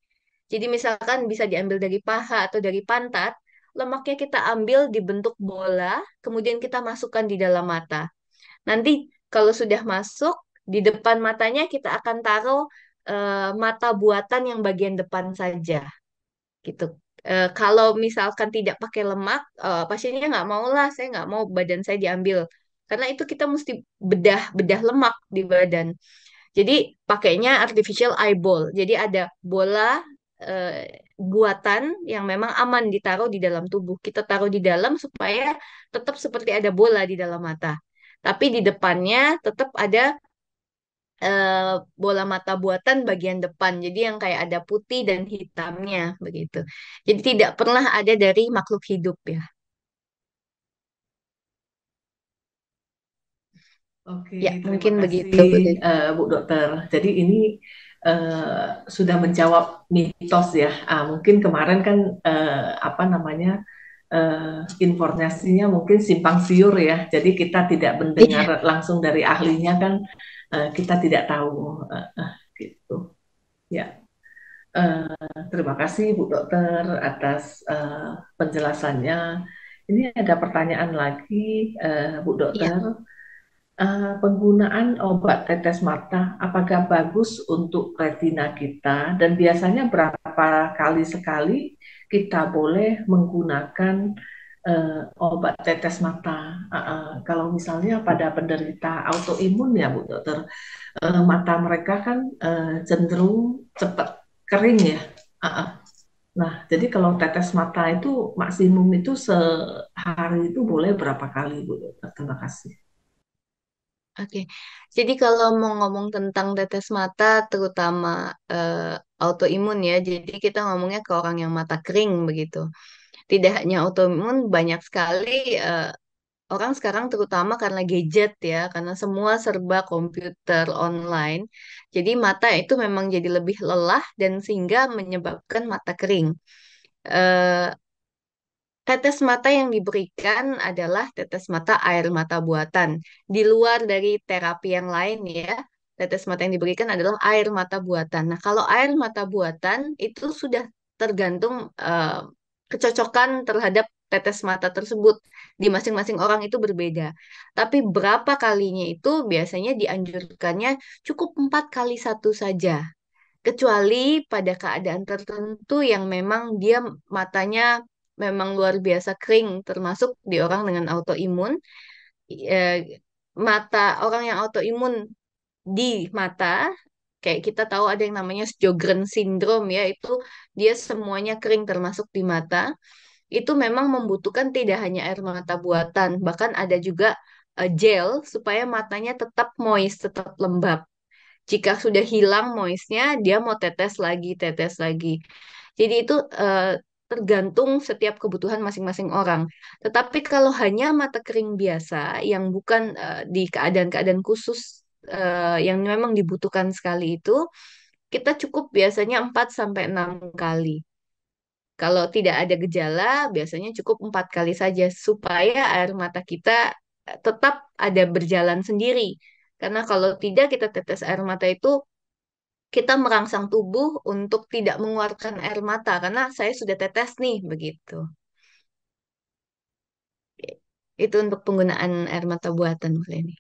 Jadi misalkan bisa diambil dari paha atau dari pantat, lemaknya kita ambil dibentuk bola, kemudian kita masukkan di dalam mata. Nanti kalau sudah masuk, di depan matanya kita akan taruh mata buatan yang bagian depan saja gitu. Kalau misalkan tidak pakai lemak, pasiennya nggak mau lah, saya nggak mau badan saya diambil. Karena itu kita mesti bedah bedah lemak di badan. Jadi pakainya artificial eyeball. Jadi ada bola buatan yang memang aman ditaruh di dalam tubuh. Kita taruh di dalam supaya tetap seperti ada bola di dalam mata. Tapi di depannya tetap ada eh, bola mata buatan bagian depan. Jadi yang kayak ada putih dan hitamnya begitu. Jadi tidak pernah ada dari makhluk hidup ya. Oke, Ya, terima mungkin kasih begitu, Bu Desi. Bu Dokter. Jadi ini sudah menjawab mitos ya. Mungkin kemarin kan apa namanya informasinya mungkin simpang siur ya. Jadi kita tidak mendengar Iya, langsung dari ahlinya kan, kita tidak tahu gitu. Ya, terima kasih Bu Dokter atas penjelasannya. Ini ada pertanyaan lagi, Bu iya. Dokter. Penggunaan obat tetes mata apakah bagus untuk retina kita dan biasanya berapa kali sekali kita boleh menggunakan obat tetes mata. Kalau misalnya pada penderita autoimun ya Bu Dokter, mata mereka kan cenderung cepat kering ya. Uh, uh. Nah, jadi kalau tetes mata itu maksimum itu sehari itu boleh berapa kali Bu Dokter? Terima kasih. Oke, jadi kalau mau ngomong tentang tetes mata, terutama autoimun ya, jadi kita ngomongnya ke orang yang mata kering begitu. Tidak hanya autoimun, banyak sekali eh, orang sekarang terutama karena gadget ya, karena semua serba komputer online. Jadi mata itu memang jadi lebih lelah dan sehingga menyebabkan mata kering. Eh, Tetes mata yang diberikan adalah tetes mata air mata buatan. Di luar dari terapi yang lain ya, tetes mata yang diberikan adalah air mata buatan. Nah, kalau air mata buatan itu sudah tergantung kecocokan terhadap tetes mata tersebut. Di masing-masing orang itu berbeda. Tapi berapa kalinya itu biasanya dianjurkannya cukup 4 kali 1 saja. Kecuali pada keadaan tertentu yang memang dia matanya memang luar biasa kering, termasuk di orang dengan autoimun. Eh, Mata orang yang autoimun di mata, kayak kita tahu ada yang namanya Sjogren syndrome ya, itu dia semuanya kering termasuk di mata. Itu memang membutuhkan tidak hanya air mata buatan, bahkan ada juga gel supaya matanya tetap moist, tetap lembab. Jika sudah hilang moistnya, dia mau tetes lagi, tetes lagi. Jadi itu tergantung setiap kebutuhan masing-masing orang. Tetapi kalau hanya mata kering biasa, yang bukan di keadaan-keadaan khusus yang memang dibutuhkan sekali itu, kita cukup biasanya 4 sampai 6 kali. Kalau tidak ada gejala, biasanya cukup 4 kali saja supaya air mata kita tetap ada berjalan sendiri. Karena kalau tidak kita tetes air mata itu kita merangsang tubuh untuk tidak mengeluarkan air mata karena saya sudah tetes nih begitu. Itu untuk penggunaan air mata buatan Bu Leni.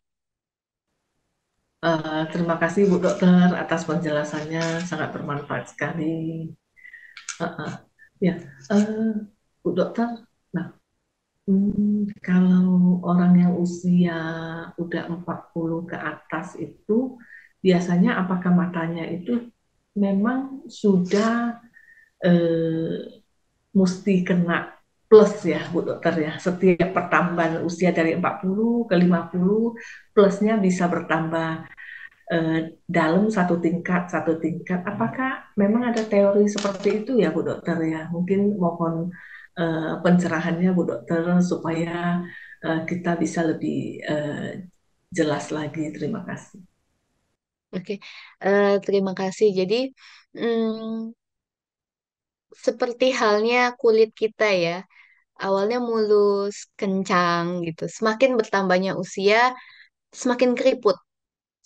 Terima kasih Bu Dokter atas penjelasannya, sangat bermanfaat sekali. Ya, uh, Bu Dokter. Nah, kalau orang yang usia udah 40 ke atas itu biasanya apakah matanya itu memang sudah mesti kena plus ya Bu Dokter ya. Setiap pertambahan usia dari 40 ke 50 plusnya bisa bertambah dalam satu tingkat. Apakah memang ada teori seperti itu ya Bu Dokter ya? Mungkin mohon pencerahannya Bu Dokter supaya kita bisa lebih jelas lagi. Terima kasih. Oke, terima kasih. Jadi mm, seperti halnya kulit kita ya, awalnya mulus, kencang gitu. Semakin bertambahnya usia, semakin keriput.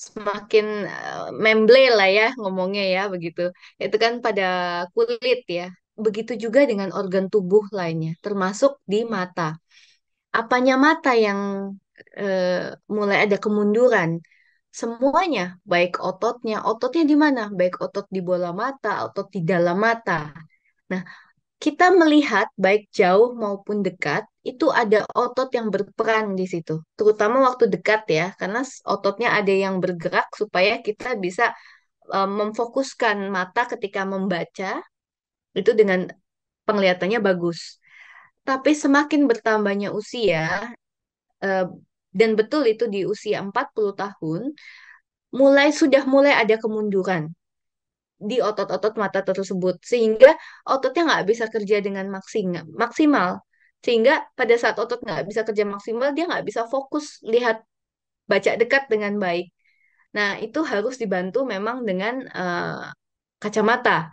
Semakin memble lah ya ngomongnya ya begitu. Itu kan pada kulit ya. Begitu juga dengan organ tubuh lainnya, termasuk di mata. Apanya mata yang mulai ada kemunduran? Semuanya, baik ototnya, ototnya di mana? Baik otot di bola mata, otot di dalam mata. Nah, kita melihat baik jauh maupun dekat, itu ada otot yang berperan di situ. Terutama waktu dekat ya, karena ototnya ada yang bergerak supaya kita bisa memfokuskan mata ketika membaca, itu dengan penglihatannya bagus. Tapi semakin bertambahnya usia, eh, dan betul itu di usia 40 tahun, sudah mulai ada kemunduran di otot-otot mata tersebut sehingga ototnya nggak bisa kerja dengan maksimal sehingga pada saat otot nggak bisa kerja maksimal dia nggak bisa fokus lihat baca dekat dengan baik. Nah itu harus dibantu memang dengan kacamata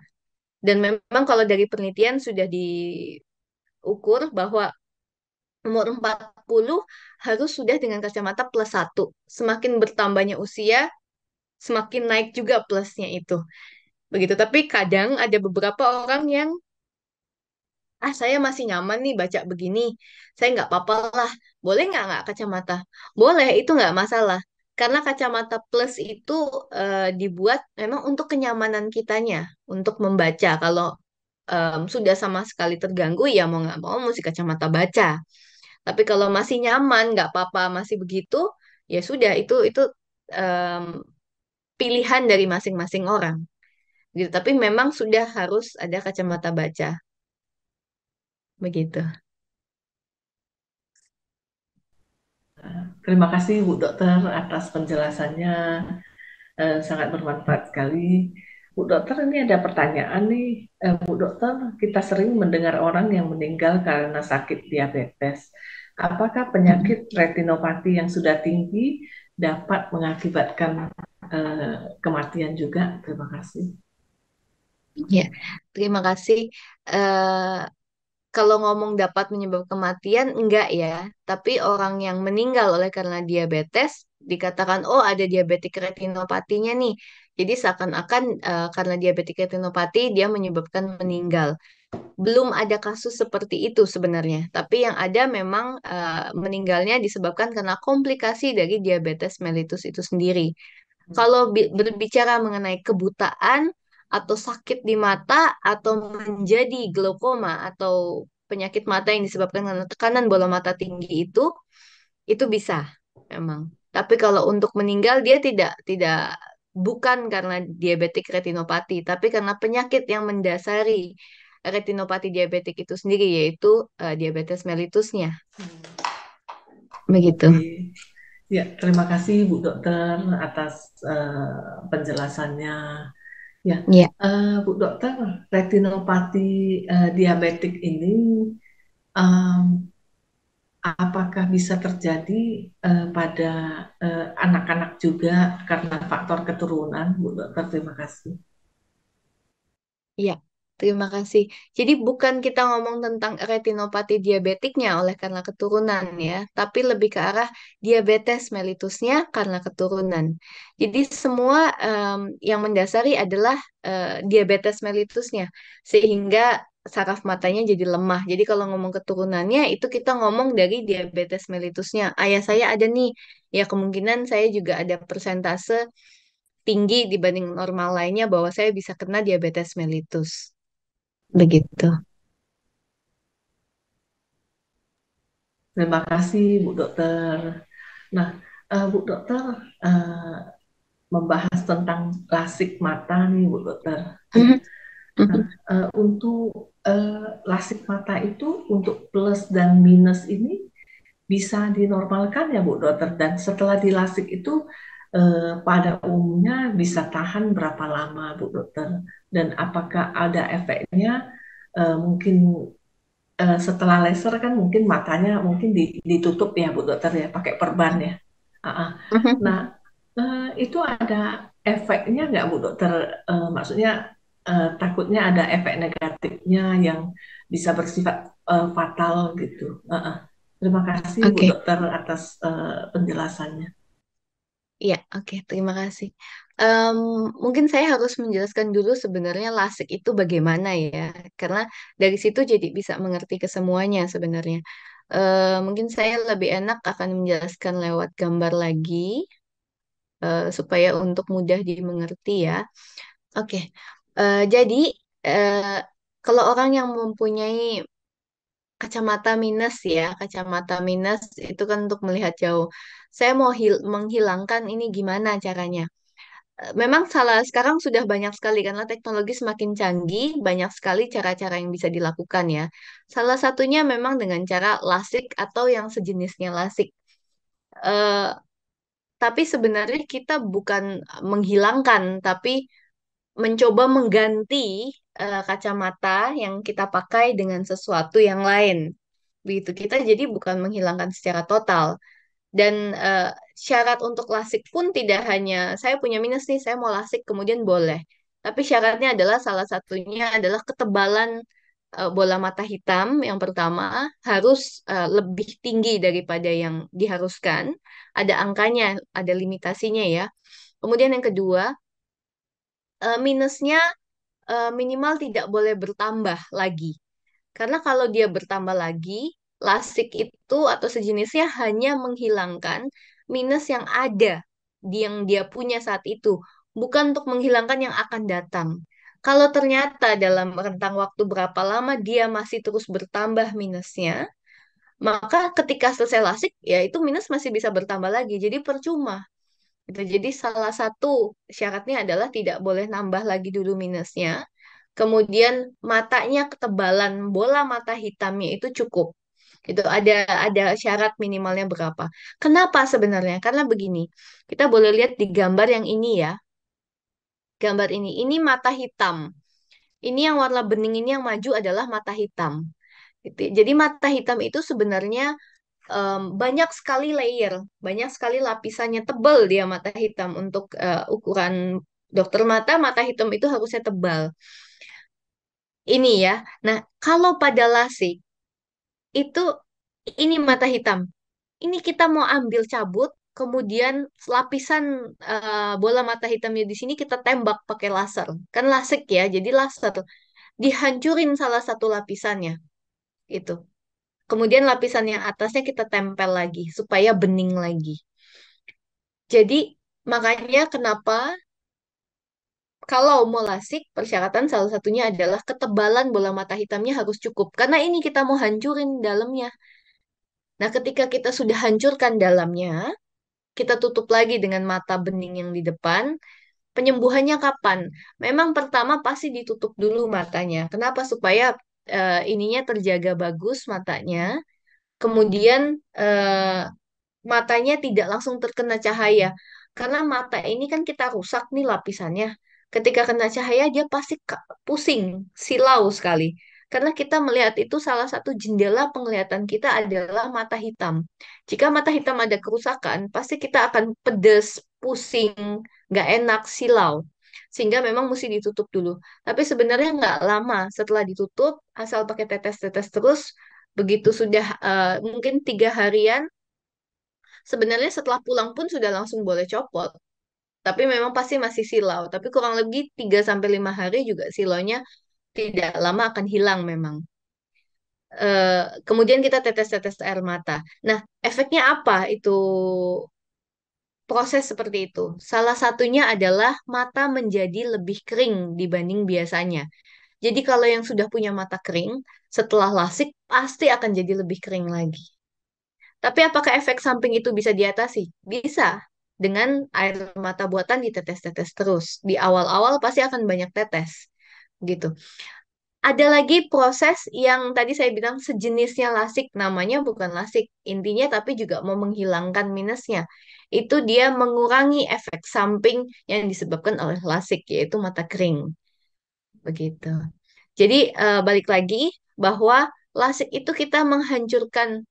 dan memang kalau dari penelitian sudah diukur bahwa umur 40 harus sudah dengan kacamata +1. Semakin bertambahnya usia semakin naik juga plusnya itu begitu. Tapi kadang ada beberapa orang yang ah saya masih nyaman nih baca begini, saya nggak apa-apa lah. Boleh nggak kacamata? Boleh, itu nggak masalah. Karena kacamata plus itu dibuat memang untuk kenyamanan kitanya, untuk membaca. Kalau sudah sama sekali terganggu, ya mau nggak mau mesti kacamata baca. Tapi kalau masih nyaman, nggak apa-apa, masih begitu, ya sudah itu em, pilihan dari masing-masing orang. Gitu. Tapi memang sudah harus ada kacamata baca, begitu. Terima kasih Bu Dokter atas penjelasannya, sangat bermanfaat sekali. Bu Dokter, ini ada pertanyaan nih. Bu Dokter, kita sering mendengar orang yang meninggal karena sakit diabetes. Apakah penyakit retinopati yang sudah tinggi dapat mengakibatkan kematian juga? Terima kasih. Ya, terima kasih. Eh, Kalau ngomong dapat menyebabkan kematian, enggak ya. Tapi orang yang meninggal oleh karena diabetes, dikatakan, oh ada diabetik retinopatinya nih. Jadi seakan-akan karena diabetik retinopati, dia menyebabkan meninggal. Belum ada kasus seperti itu sebenarnya. Tapi yang ada memang meninggalnya disebabkan karena komplikasi dari diabetes mellitus itu sendiri. Kalau berbicara mengenai kebutaan atau sakit di mata atau menjadi glaukoma atau penyakit mata yang disebabkan karena tekanan bola mata tinggi itu bisa memang. Tapi kalau untuk meninggal dia tidak bukan karena diabetik retinopati, tapi karena penyakit yang mendasari retinopati diabetik itu sendiri yaitu diabetes mellitusnya. Begitu. Oke. Ya, terima kasih Bu Dokter atas penjelasannya. Ya, Ya. Bu Dokter, retinopati diabetik ini em, apakah bisa terjadi pada anak-anak juga karena faktor keturunan, Bu Dokter? Terima kasih. Iya, terima kasih. Jadi bukan kita ngomong tentang retinopati diabetiknya oleh karena keturunan ya, tapi lebih ke arah diabetes mellitusnya karena keturunan. Jadi semua yang mendasari adalah diabetes mellitusnya, sehingga saraf matanya jadi lemah. Jadi kalau ngomong keturunannya itu kita ngomong dari diabetes mellitusnya. Ayah saya ada nih, ya kemungkinan saya juga ada persentase tinggi dibanding normal lainnya bahwa saya bisa kena diabetes mellitus. Begitu. Terima kasih Bu Dokter. Nah, Bu Dokter, eh, membahas tentang lasik mata nih Bu Dokter. Ya. Mhm, Nah, mhm. untuk lasik mata itu untuk plus dan minus ini bisa dinormalkan ya Bu Dokter, dan setelah dilasik itu pada umumnya bisa tahan berapa lama Bu Dokter, dan apakah ada efeknya, mungkin setelah laser kan mungkin matanya mungkin ditutup ya Bu Dokter ya pakai perban ya. Ah, ah. Nah, Mhm. itu ada efeknya nggak Bu Dokter? Maksudnya takutnya ada efek negatifnya yang bisa bersifat fatal gitu. Terima kasih Bu Oke, Dokter atas penjelasannya. iya, oke, terima kasih. Em, Mungkin saya harus menjelaskan dulu sebenarnya lasik itu bagaimana ya, karena dari situ jadi bisa mengerti kesemuanya sebenarnya. Mungkin saya lebih enak akan menjelaskan lewat gambar lagi, supaya untuk mudah dimengerti ya. Oke, jadi eh, kalau orang yang mempunyai kacamata minus ya, kacamata minus itu kan untuk melihat jauh. Saya mau menghilangkan ini gimana caranya? Memang salah sekarang sudah banyak sekali karena teknologi semakin canggih, banyak sekali cara-cara yang bisa dilakukan ya. Salah satunya memang dengan cara lasik atau yang sejenisnya lasik. Eh, tapi sebenarnya kita bukan menghilangkan, tapi mencoba mengganti kacamata yang kita pakai dengan sesuatu yang lain. Begitu kita jadi bukan menghilangkan secara total. Dan syarat untuk lasik pun tidak hanya saya punya minus nih, saya mau lasik kemudian boleh. Tapi syaratnya adalah salah satunya adalah ketebalan bola mata hitam yang pertama harus lebih tinggi daripada yang diharuskan. Ada angkanya, ada limitasinya ya. Kemudian yang kedua, minusnya minimal tidak boleh bertambah lagi. Karena kalau dia bertambah lagi, lasik itu atau sejenisnya hanya menghilangkan minus yang ada di yang dia punya saat itu, bukan untuk menghilangkan yang akan datang. Kalau ternyata dalam rentang waktu berapa lama dia masih terus bertambah minusnya, maka ketika selesai lasik, ya itu minus masih bisa bertambah lagi. Jadi percuma. Gitu. Jadi salah satu syaratnya adalah tidak boleh nambah lagi dulu minusnya. Kemudian matanya ketebalan bola mata hitamnya itu cukup. Itu ada syarat minimalnya berapa. Kenapa sebenarnya? Karena begini, kita boleh lihat di gambar yang ini ya. Gambar ini mata hitam. Ini yang warna bening ini yang maju adalah mata hitam. Gitu. Jadi mata hitam itu sebenarnya banyak sekali layer, banyak sekali lapisannya, tebal dia mata hitam untuk ukuran dokter mata, mata hitam itu harusnya tebal. Ini ya. Nah, kalau pada lasik itu ini mata hitam. Ini kita mau ambil cabut, kemudian lapisan bola mata hitamnya di sini kita tembak pakai laser. Kan lasik ya, jadi laser. Dihancurin salah satu lapisannya itu. Kemudian lapisan yang atasnya kita tempel lagi supaya bening lagi. Jadi makanya kenapa kalau mau lasik persyaratan salah satunya adalah ketebalan bola mata hitamnya harus cukup. Karena ini kita mau hancurin dalamnya. Nah, ketika kita sudah hancurkan dalamnya, kita tutup lagi dengan mata bening yang di depan. Penyembuhannya kapan? Memang pertama pasti ditutup dulu matanya. Kenapa? Supaya ininya terjaga bagus matanya. Kemudian matanya tidak langsung terkena cahaya. Karena mata ini kan kita rusak nih lapisannya. Ketika kena cahaya dia pasti pusing, silau sekali. Karena kita melihat itu salah satu jendela penglihatan kita adalah mata hitam. Jika mata hitam ada kerusakan, pasti kita akan pedes, pusing, nggak enak, silau. Sehingga memang mesti ditutup dulu. Tapi sebenarnya nggak lama setelah ditutup, asal pakai tetes-tetes terus, begitu sudah mungkin 3 harian, sebenarnya setelah pulang pun sudah langsung boleh copot. Tapi memang pasti masih silau. Tapi kurang lebih 3 sampai 5 hari juga silaunya tidak lama akan hilang memang. Kemudian kita tetes-tetes air mata. Nah, efeknya apa itu proses seperti itu? Salah satunya adalah mata menjadi lebih kering dibanding biasanya. Jadi kalau yang sudah punya mata kering, setelah lasik pasti akan jadi lebih kering lagi. Tapi apakah efek samping itu bisa diatasi? Bisa. Dengan air mata buatan ditetes-tetes terus. Di awal-awal pasti akan banyak tetes. Gitu. Ada lagi proses yang tadi saya bilang sejenisnya lasik. Namanya bukan lasik. Intinya tapi juga mau menghilangkan minusnya. Itu dia mengurangi efek samping yang disebabkan oleh lasik, yaitu mata kering. Begitu. Jadi balik lagi bahwa lasik itu kita menghancurkan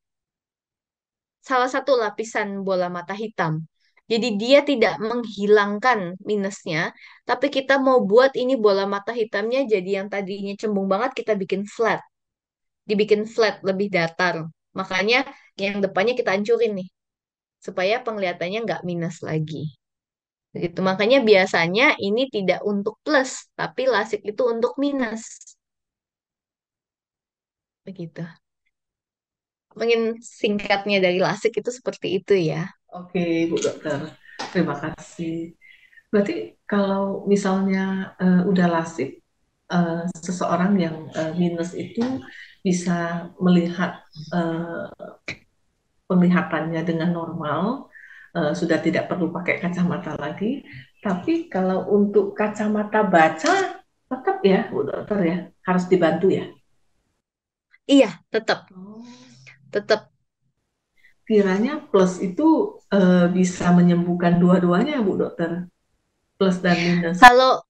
salah satu lapisan bola mata hitam. Jadi dia tidak menghilangkan minusnya, tapi kita mau buat ini bola mata hitamnya jadi yang tadinya cembung banget kita bikin flat. Dibikin flat lebih datar. Makanya yang depannya kita hancurin nih, supaya penglihatannya nggak minus lagi. Begitu. Makanya biasanya ini tidak untuk plus, tapi lasik itu untuk minus. Begitu. Mungkin singkatnya dari lasik itu seperti itu ya. Oke, Bu Dokter. Terima kasih. Berarti kalau misalnya udah lasik, seseorang yang minus itu bisa melihat uh, penglihatannya dengan normal, sudah tidak perlu pakai kacamata lagi. Tapi kalau untuk kacamata baca, tetap ya, Bu Dokter ya, harus dibantu ya. Iya, tetap, Oh. tetap. Kiranya plus itu bisa menyembuhkan dua-duanya, Bu Dokter, plus dan minus. Kalau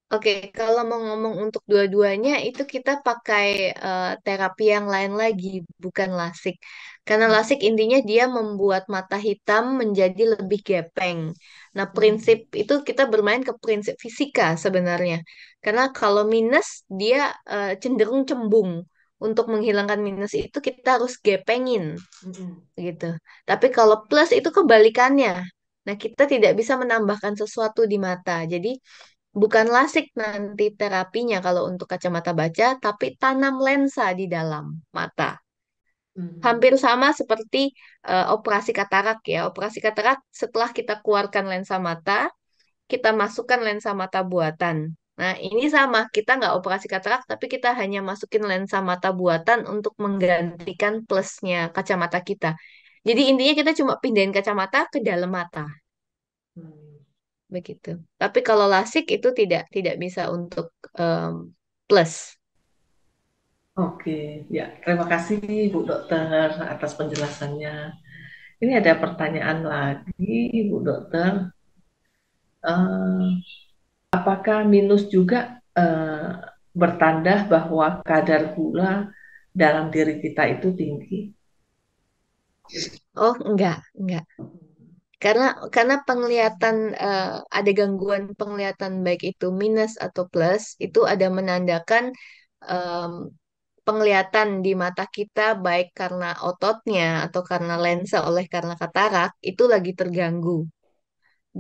Oke, kalau mau ngomong untuk dua-duanya itu kita pakai terapi yang lain lagi, bukan lasik. Karena lasik intinya dia membuat mata hitam menjadi lebih gepeng. Nah, prinsip itu kita bermain ke prinsip fisika sebenarnya. Karena kalau minus dia cenderung cembung. Untuk menghilangkan minus itu kita harus gepengin gitu. Tapi kalau plus itu kebalikannya. Nah, kita tidak bisa menambahkan sesuatu di mata. Jadi bukan lasik nanti terapinya kalau untuk kacamata baca, tapi tanam lensa di dalam mata. Hmm. Hampir sama seperti operasi katarak ya. Operasi katarak setelah kita keluarkan lensa mata, kita masukkan lensa mata buatan. Nah, ini sama, kita nggak operasi katarak, tapi kita hanya masukin lensa mata buatan untuk menggantikan plusnya kacamata kita. Jadi intinya kita cuma pindahin kacamata ke dalam mata, Hmm. begitu. Tapi kalau LASIK itu tidak bisa untuk em, plus. Oke, ya terima kasih Bu Dokter atas penjelasannya. Ini ada pertanyaan lagi, Bu Dokter. Eh, apakah minus juga bertanda bahwa kadar gula dalam diri kita itu tinggi? Oh, enggak. Karena penglihatan ada gangguan penglihatan baik itu minus atau plus itu ada menandakan em, penglihatan di mata kita baik karena ototnya atau karena lensa oleh karena katarak itu lagi terganggu.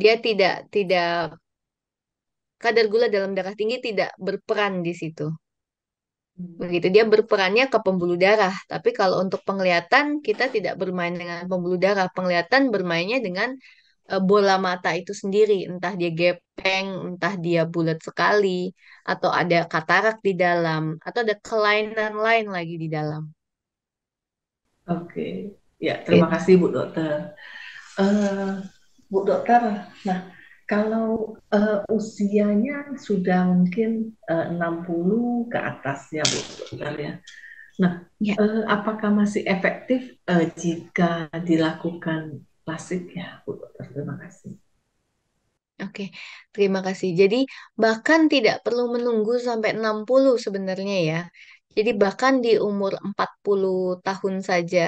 Dia tidak kadar gula dalam darah tinggi tidak berperan di situ. Begitu dia berperannya ke pembuluh darah, tapi kalau untuk penglihatan kita tidak bermain dengan pembuluh darah, penglihatan bermainnya dengan bola mata itu sendiri, entah dia gepeng, entah dia bulat sekali, atau ada katarak di dalam, atau ada kelainan lain lagi di dalam. Oke, ya terima Gitu. kasih Bu Dokter. Eh, Bu Dokter, nah kalau usianya sudah mungkin 60 ke atas ya Bu Dokter ya. Nah, Ya, apakah masih efektif jika dilakukan lasik ya Bu Dokter? Terima kasih. oke. Terima kasih. Jadi bahkan tidak perlu menunggu sampai 60 sebenarnya ya. Jadi bahkan di umur 40 tahun saja,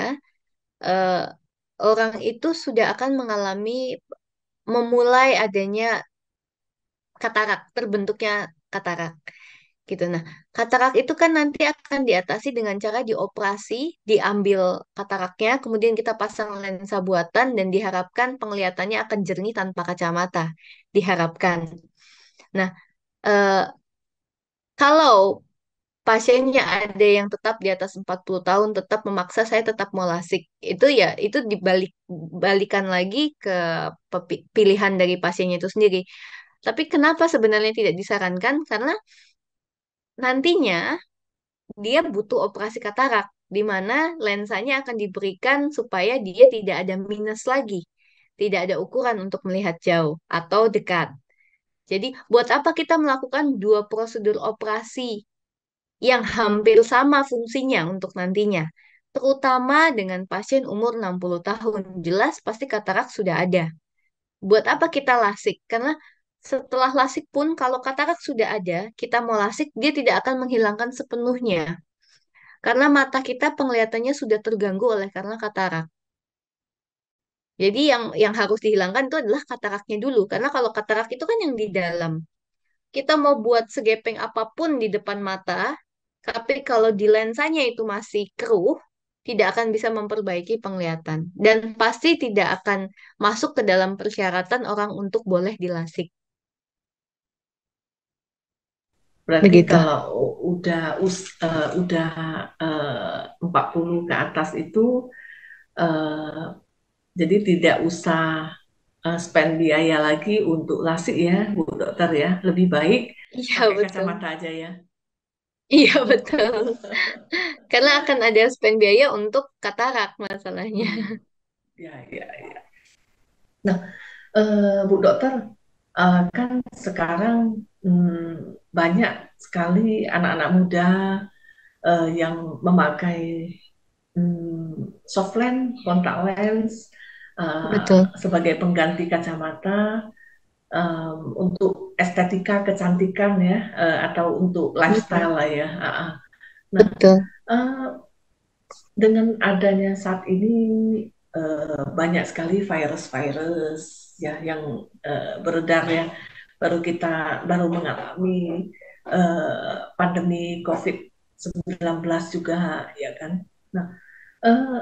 eh, orang itu sudah akan mengalami memulai adanya katarak, terbentuknya katarak gitu. Nah, katarak itu kan nanti akan diatasi dengan cara dioperasi, diambil kataraknya, kemudian kita pasang lensa buatan dan diharapkan penglihatannya akan jernih tanpa kacamata. Diharapkan. Nah, eh, kalau pasiennya ada yang tetap di atas 40 tahun, tetap memaksa saya tetap mau lasik. Itu ya, itu balikan lagi ke pilihan dari pasiennya itu sendiri. Tapi kenapa sebenarnya tidak disarankan? Karena nantinya dia butuh operasi katarak, di mana lensanya akan diberikan supaya dia tidak ada minus lagi, tidak ada ukuran untuk melihat jauh atau dekat. Jadi, buat apa kita melakukan dua prosedur operasi yang hampir sama fungsinya untuk nantinya? Terutama dengan pasien umur 60 tahun, jelas pasti katarak sudah ada. Buat apa kita lasik? Karena setelah lasik pun kalau katarak sudah ada, kita mau lasik, dia tidak akan menghilangkan sepenuhnya. Karena mata kita penglihatannya sudah terganggu oleh karena katarak. Jadi yang harus dihilangkan itu adalah kataraknya dulu. Karena kalau katarak itu kan yang di dalam. Kita mau buat segepeng apapun di depan mata, tapi kalau di lensanya itu masih keruh, tidak akan bisa memperbaiki penglihatan. Dan pasti tidak akan masuk ke dalam persyaratan orang untuk boleh dilasik. Berarti Begitu. kalau udah 40 ke atas itu eh, jadi tidak usah spend biaya lagi untuk lasik ya Bu Dokter ya. Lebih baik Iya, pakai betul. kacamata aja ya. Iya, betul. Karena akan ada spend biaya untuk katarak masalahnya. Hmm, ya, ya, ya. Nah, Bu Dokter, kan sekarang banyak sekali anak-anak muda yang memakai soft lens, kontak lens Betul. sebagai pengganti kacamata untuk estetika kecantikan ya, atau untuk Mm, lifestyle lah ya. Nah, betul. uh, dengan adanya saat ini banyak sekali virus-virus ya yang beredar ya. Baru mengalami pandemi COVID-19 juga ya kan. Nah,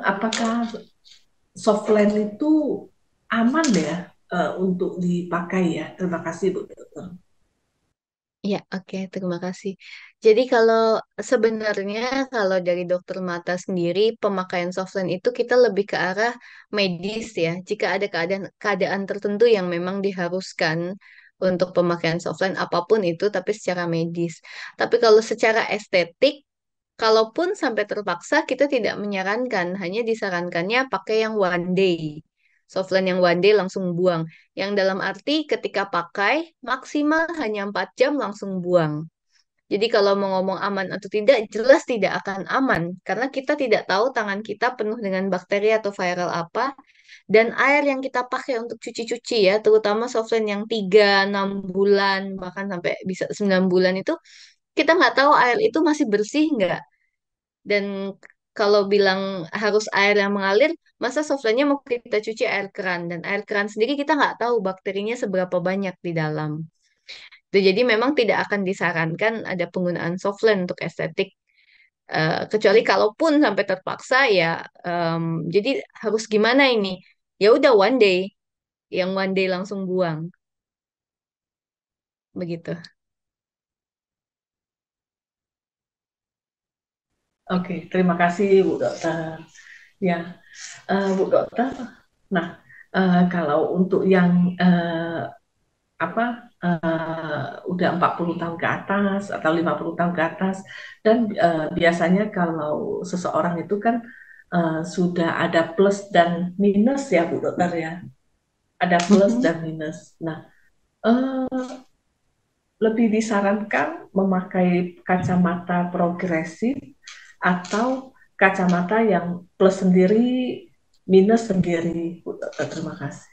apakah soft lens itu aman ya untuk dipakai ya? Terima kasih Bu Dokter. Ya, oke, terima kasih. Jadi kalau sebenarnya kalau dari dokter mata sendiri, pemakaian softline itu kita lebih ke arah medis ya. Jika ada keadaan tertentu yang memang diharuskan untuk pemakaian softline apapun itu, tapi secara medis. Tapi kalau secara estetik, kalaupun sampai terpaksa, kita tidak menyarankan, hanya disarankannya pakai yang one day. Softline yang one day langsung buang. Yang dalam arti ketika pakai, maksimal hanya 4 jam langsung buang. Jadi kalau mau ngomong aman atau tidak, jelas tidak akan aman. Karena kita tidak tahu tangan kita penuh dengan bakteri atau viral apa. Dan air yang kita pakai untuk cuci-cuci ya, terutama softline yang 3, 6 bulan, bahkan sampai bisa 9 bulan itu, kita nggak tahu air itu masih bersih nggak. Dan kalau bilang harus air yang mengalir, masa softwarenya mau kita cuci air keran. Dan air keran sendiri kita nggak tahu bakterinya seberapa banyak di dalam. Jadi memang tidak akan disarankan ada penggunaan softline untuk estetik. Kecuali kalaupun sampai terpaksa ya, jadi harus gimana ini? Ya udah one day, yang one day langsung buang, begitu. Oke, terima kasih Bu Dokter. Ya, Bu Dokter. Nah, kalau untuk yang apa udah 40 tahun ke atas atau 50 tahun ke atas, dan biasanya kalau seseorang itu kan sudah ada plus dan minus ya Bu Dokter ya, ada plus Mhm. dan minus. Nah, eh, lebih disarankan memakai kacamata progresif atau kacamata yang plus sendiri, minus sendiri, Bu Dokter. Terima kasih.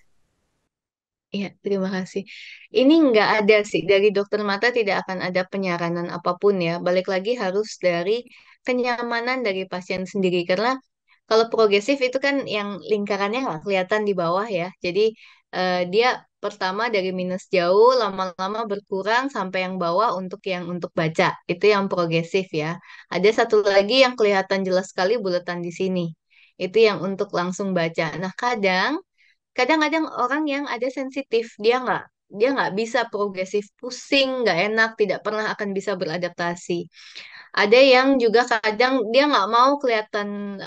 Iya, terima kasih. Ini nggak ada sih, dari dokter mata tidak akan ada penyaranan apapun ya. Balik lagi harus dari kenyamanan dari pasien sendiri. Karena kalau progresif itu kan yang lingkarannya nggak kelihatan di bawah ya. Jadi dia pertama dari minus jauh, lama-lama berkurang sampai yang bawah untuk baca. Itu yang progresif ya. Ada satu lagi yang kelihatan jelas sekali bulatan di sini. Itu yang untuk langsung baca. Nah, kadang-kadang orang yang ada sensitif, dia nggak bisa progresif, pusing, nggak enak, tidak pernah akan bisa beradaptasi. Ada yang juga kadang dia nggak mau kelihatan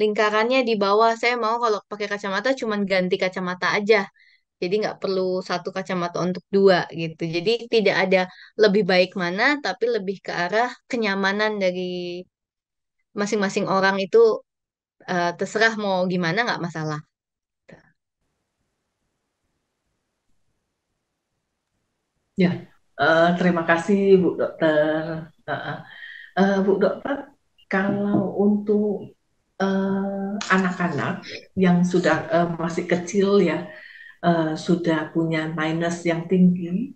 lingkarannya di bawah. Saya mau kalau pakai kacamata cuman ganti kacamata aja. Jadi nggak perlu satu kacamata untuk dua gitu. Jadi tidak ada lebih baik mana, tapi lebih ke arah kenyamanan dari masing-masing orang itu, terserah mau gimana nggak masalah. Ya, terima kasih Bu Dokter. Uh, Bu Dokter, kalau untuk anak-anak yang sudah masih kecil ya, sudah punya minus yang tinggi,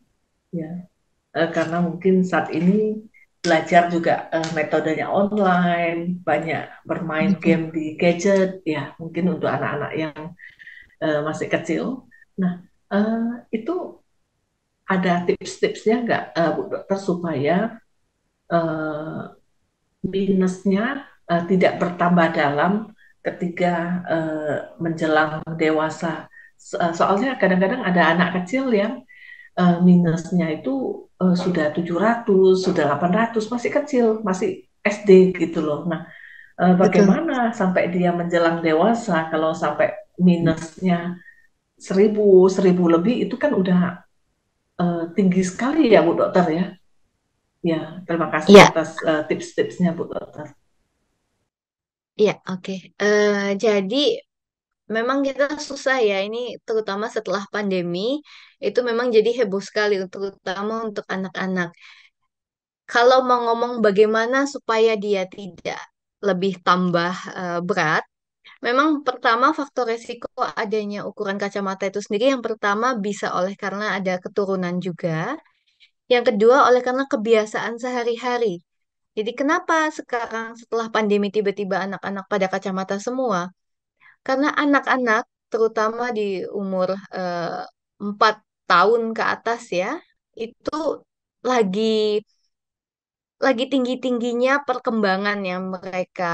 ya, karena mungkin saat ini belajar juga metodenya online, banyak bermain Mhm. game di gadget, ya, mungkin untuk anak-anak yang masih kecil. Nah, itu ada tips-tipsnya nggak, Bu Dokter, supaya uh, minusnya tidak bertambah dalam ketika menjelang dewasa. Soalnya kadang-kadang ada anak kecil yang minusnya itu sudah 700, sudah 800, masih kecil, masih SD gitu loh. Nah, Betul. bagaimana sampai dia menjelang dewasa kalau sampai minusnya 1000 lebih, itu kan udah tinggi sekali ya Bu Dokter ya. Ya, terima kasih Iya, atas tips-tipsnya Bu Dokter. iya, oke. Jadi memang kita susah ya ini, terutama setelah pandemi itu memang jadi heboh sekali, terutama untuk anak-anak. Kalau mau ngomong bagaimana supaya dia tidak lebih tambah berat, memang pertama faktor resiko adanya ukuran kacamata itu sendiri, yang pertama bisa oleh karena ada keturunan juga, yang kedua oleh karena kebiasaan sehari-hari. Jadi kenapa sekarang setelah pandemi tiba-tiba anak-anak pada kacamata semua? Karena anak-anak, terutama di umur 4 tahun ke atas ya, itu lagi lagi tinggi-tingginya perkembangan yang mereka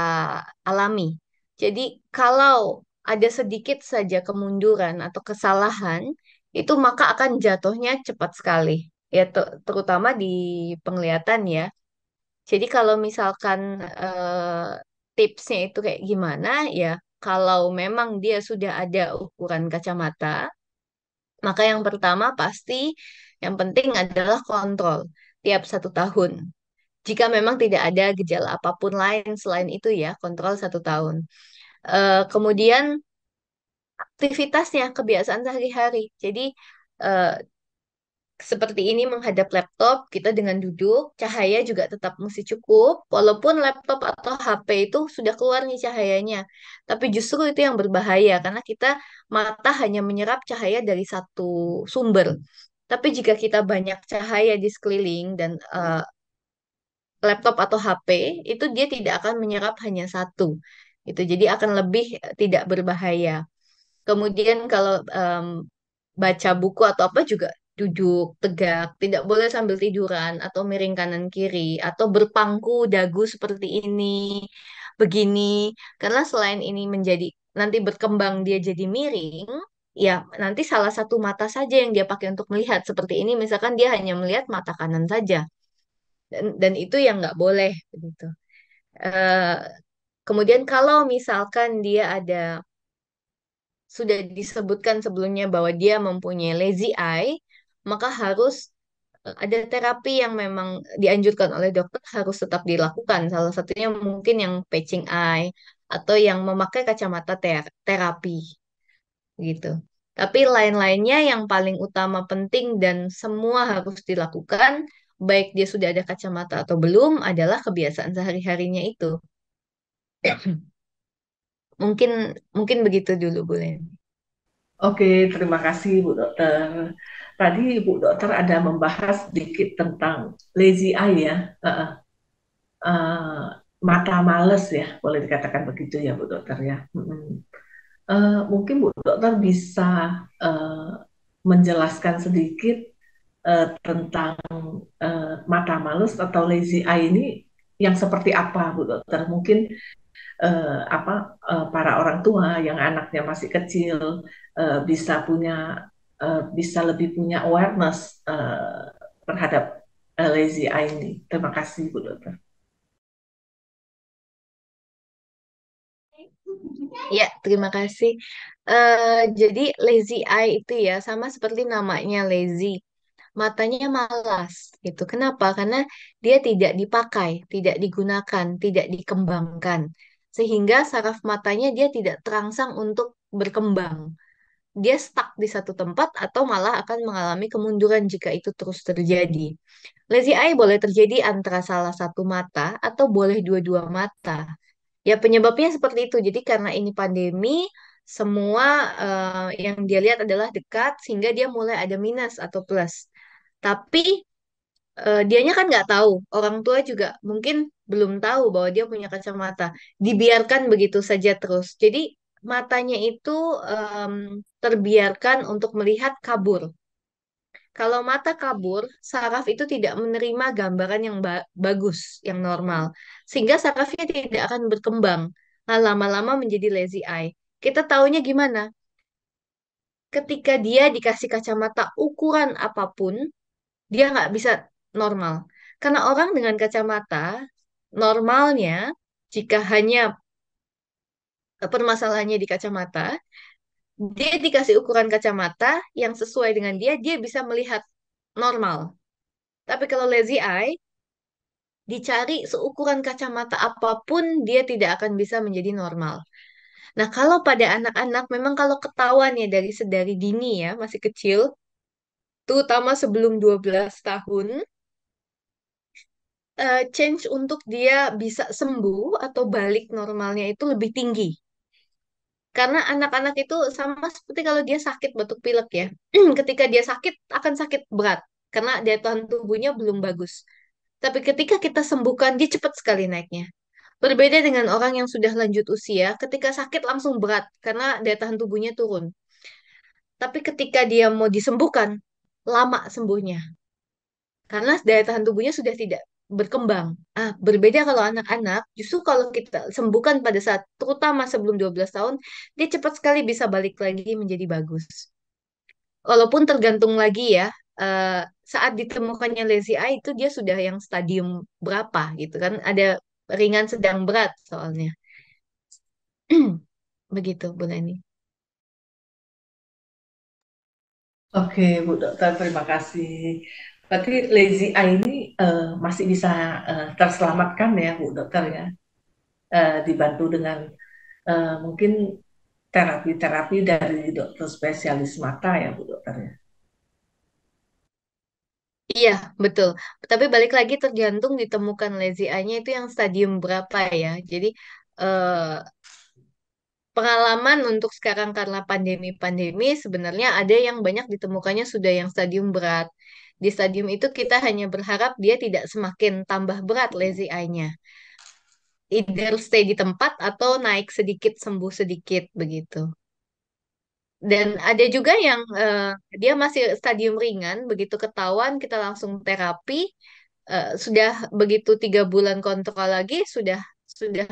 alami. Jadi kalau ada sedikit saja kemunduran atau kesalahan, itu maka akan jatuhnya cepat sekali. ya terutama di penglihatan ya. Jadi kalau misalkan tipsnya itu kayak gimana ya, kalau memang dia sudah ada ukuran kacamata, maka yang pertama pasti yang penting adalah kontrol tiap 1 tahun. Jika memang tidak ada gejala apapun lain selain itu ya, kontrol 1 tahun. Kemudian aktivitasnya, kebiasaan sehari-hari. Jadi eh, seperti ini menghadap laptop, kita dengan duduk, cahaya juga tetap mesti cukup, walaupun laptop atau HP itu sudah keluar nih cahayanya. Tapi justru itu yang berbahaya, karena kita mata hanya menyerap cahaya dari satu sumber. Tapi jika kita banyak cahaya di sekeliling dan laptop atau HP, itu dia tidak akan menyerap hanya satu. Itu jadi akan lebih tidak berbahaya. Kemudian kalau baca buku atau apa juga duduk tegak, tidak boleh sambil tiduran atau miring kanan kiri atau berpangku dagu seperti ini, begini. Karena selain ini menjadi nanti berkembang dia jadi miring, ya nanti salah satu mata saja yang dia pakai untuk melihat seperti ini. Misalkan dia hanya melihat mata kanan saja, dan itu yang nggak boleh begitu. Eh, Kemudian kalau misalkan dia ada sudah disebutkan sebelumnya bahwa dia mempunyai lazy eye, maka harus ada terapi yang memang dianjurkan oleh dokter harus tetap dilakukan. Salah satunya mungkin yang patching eye atau yang memakai kacamata terapi gitu. Tapi lain-lainnya yang paling utama penting dan semua harus dilakukan, baik dia sudah ada kacamata atau belum, adalah kebiasaan sehari-harinya itu. Mungkin mungkin begitu dulu, Bu Len. Oke, terima kasih Bu Dokter. Tadi Bu Dokter ada membahas sedikit tentang lazy eye ya, Eh, mata males ya, boleh dikatakan begitu ya Bu Dokter ya. Mungkin Bu Dokter bisa eh, menjelaskan sedikit tentang mata males atau lazy eye ini yang seperti apa Bu Dokter? Mungkin para orang tua yang anaknya masih kecil bisa bisa lebih punya awareness terhadap lazy eye ini. Terima kasih Bu Dokter. Ya, terima kasih. Jadi lazy eye itu ya sama seperti namanya lazy. Matanya malas gitu. Kenapa? Karena dia tidak dipakai, tidak digunakan, tidak dikembangkan. Sehingga saraf matanya dia tidak terangsang untuk berkembang. Dia stuck di satu tempat atau malah akan mengalami kemunduran jika itu terus terjadi. Lazy eye boleh terjadi antara salah satu mata atau boleh dua-dua mata. Ya penyebabnya seperti itu. Jadi karena ini pandemi, semua yang dia lihat adalah dekat sehingga dia mulai ada minus atau plus. Tapi dianya kan nggak tahu. Orang tua juga mungkin belum tahu bahwa dia punya kacamata. Dibiarkan begitu saja terus. Jadi matanya itu em, terbiarkan untuk melihat kabur. Kalau mata kabur, saraf itu tidak menerima gambaran yang bagus, yang normal. Sehingga sarafnya tidak akan berkembang. Nah, lama-lama menjadi lazy eye. Kita taunya gimana? Ketika dia dikasih kacamata ukuran apapun, dia nggak bisa normal. Karena orang dengan kacamata, normalnya, jika hanya permasalahannya di kacamata, dia dikasih ukuran kacamata yang sesuai dengan dia, dia bisa melihat normal. Tapi kalau lazy eye, dicari seukuran kacamata apapun, dia tidak akan bisa menjadi normal. Nah, kalau pada anak-anak, memang kalau ketahuan ya dari sedari dini ya, masih kecil, terutama sebelum 12 tahun, change untuk dia bisa sembuh atau balik normalnya itu lebih tinggi. Karena anak-anak itu sama seperti kalau dia sakit batuk pilek ya. Ketika dia sakit, akan sakit berat. Karena daya tahan tubuhnya belum bagus. Tapi ketika kita sembuhkan, dia cepat sekali naiknya. Berbeda dengan orang yang sudah lanjut usia, ketika sakit langsung berat karena daya tahan tubuhnya turun. Tapi ketika dia mau disembuhkan, lama sembuhnya karena daya tahan tubuhnya sudah tidak berkembang. Berbeda kalau anak-anak, justru kalau kita sembuhkan pada saat terutama sebelum 12 tahun, dia cepat sekali bisa balik lagi menjadi bagus. Walaupun tergantung lagi ya, eh, saat ditemukannya lazy eye itu dia sudah yang stadium berapa gitu kan? Ada ringan, sedang, berat soalnya. Begitu, Bu Leni. Oke, Bu Dokter, terima kasih. Berarti lazy eye ini masih bisa terselamatkan ya, Bu Dokter ya, dibantu dengan mungkin terapi-terapi dari dokter spesialis mata ya, Bu Dokter ya. Iya, betul. Tapi balik lagi tergantung ditemukan lazy eye-nya itu yang stadium berapa ya. Jadi eh, pengalaman untuk sekarang karena pandemi-pandemi sebenarnya ada yang banyak ditemukannya sudah yang stadium berat. Di stadium itu kita hanya berharap dia tidak semakin tambah berat lazy eye-nya. Either stay di tempat atau naik sedikit, sembuh sedikit begitu. Dan ada juga yang dia masih stadium ringan, begitu ketahuan kita langsung terapi, sudah begitu 3 bulan kontrol lagi sudah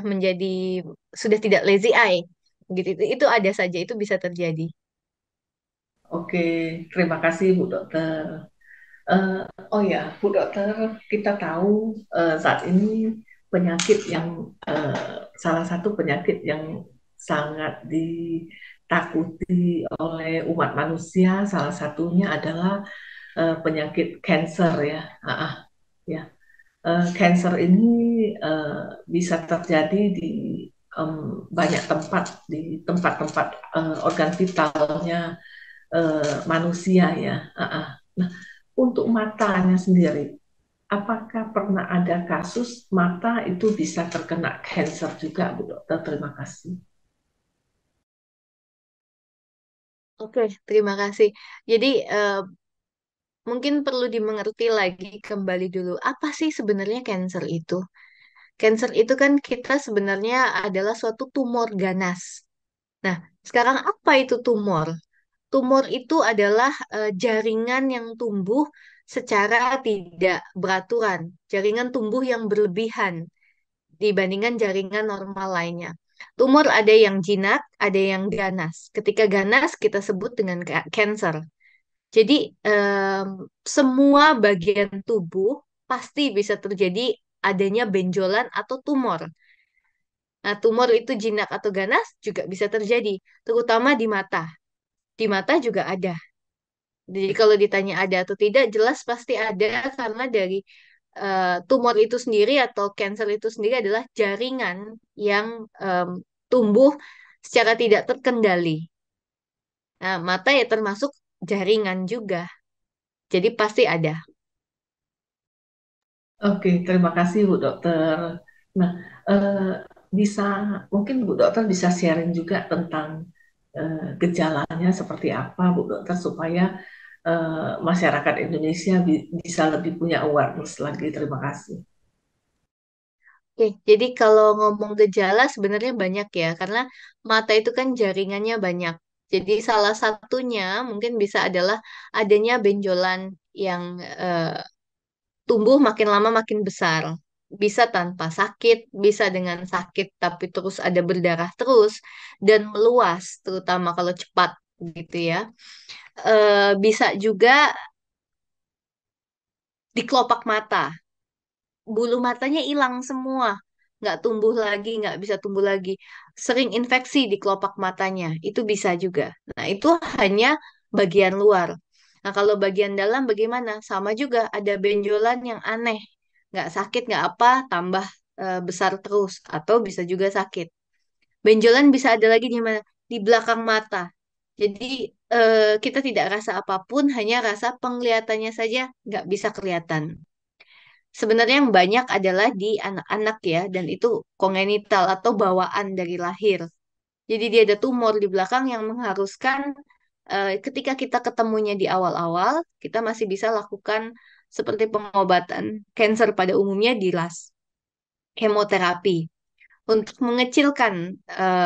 menjadi sudah tidak lazy eye, gitu itu ada saja itu bisa terjadi. Oke, terima kasih Bu Dokter. Eh, oh ya, Bu Dokter, kita tahu saat ini penyakit yang salah satu penyakit yang sangat ditakuti oleh umat manusia, salah satunya adalah penyakit kanker ya. Ya. Cancer ini bisa terjadi di banyak tempat, di tempat-tempat organ vitalnya manusia ya. Nah, untuk matanya sendiri, apakah pernah ada kasus mata itu bisa terkena cancer juga, Bu Dokter? Terima kasih. Oke, terima kasih. Jadi mungkin perlu dimengerti lagi kembali dulu apa sih sebenarnya cancer itu. Cancer itu kan kita sebenarnya adalah suatu tumor ganas. Nah, sekarang apa itu tumor? Tumor itu adalah jaringan yang tumbuh secara tidak beraturan, jaringan tumbuh yang berlebihan dibandingkan jaringan normal lainnya. Tumor ada yang jinak, ada yang ganas. Ketika ganas kita sebut dengan cancer. Jadi semua bagian tubuh pasti bisa terjadi adanya benjolan atau tumor. Nah, tumor itu jinak atau ganas juga bisa terjadi, terutama di mata. Di mata juga ada. Jadi kalau ditanya ada atau tidak, jelas pasti ada karena dari tumor itu sendiri atau kanker itu sendiri adalah jaringan yang tumbuh secara tidak terkendali. Nah, mata ya termasuk jaringan juga. Jadi pasti ada. Oke, terima kasih Bu Dokter. Nah, bisa mungkin Bu Dokter bisa sharing juga tentang gejalanya seperti apa Bu Dokter supaya masyarakat Indonesia bisa lebih punya awareness lagi. Terima kasih. Oke, jadi kalau ngomong gejala sebenarnya banyak ya, karena mata itu kan jaringannya banyak. Jadi salah satunya mungkin bisa adalah adanya benjolan yang eh, tumbuh makin lama makin besar. Bisa tanpa sakit, bisa dengan sakit tapi terus ada berdarah terus dan meluas, terutama kalau cepat gitu ya. Bisa juga di kelopak mata. Bulu matanya hilang semua, nggak tumbuh lagi, nggak bisa tumbuh lagi. Sering infeksi di kelopak matanya, itu bisa juga. Nah, itu hanya bagian luar. Nah, kalau bagian dalam bagaimana? Sama juga, ada benjolan yang aneh. Nggak sakit, nggak apa, tambah besar terus. Atau bisa juga sakit. Benjolan bisa ada lagi di mana? Di belakang mata. Jadi, kita tidak rasa apapun, hanya rasa penglihatannya saja nggak bisa kelihatan. Sebenarnya yang banyak adalah di anak-anak ya, dan itu kongenital atau bawaan dari lahir. Jadi dia ada tumor di belakang yang mengharuskan ketika kita ketemunya di awal-awal, kita masih bisa lakukan seperti pengobatan kanker pada umumnya di las, kemoterapi untuk mengecilkan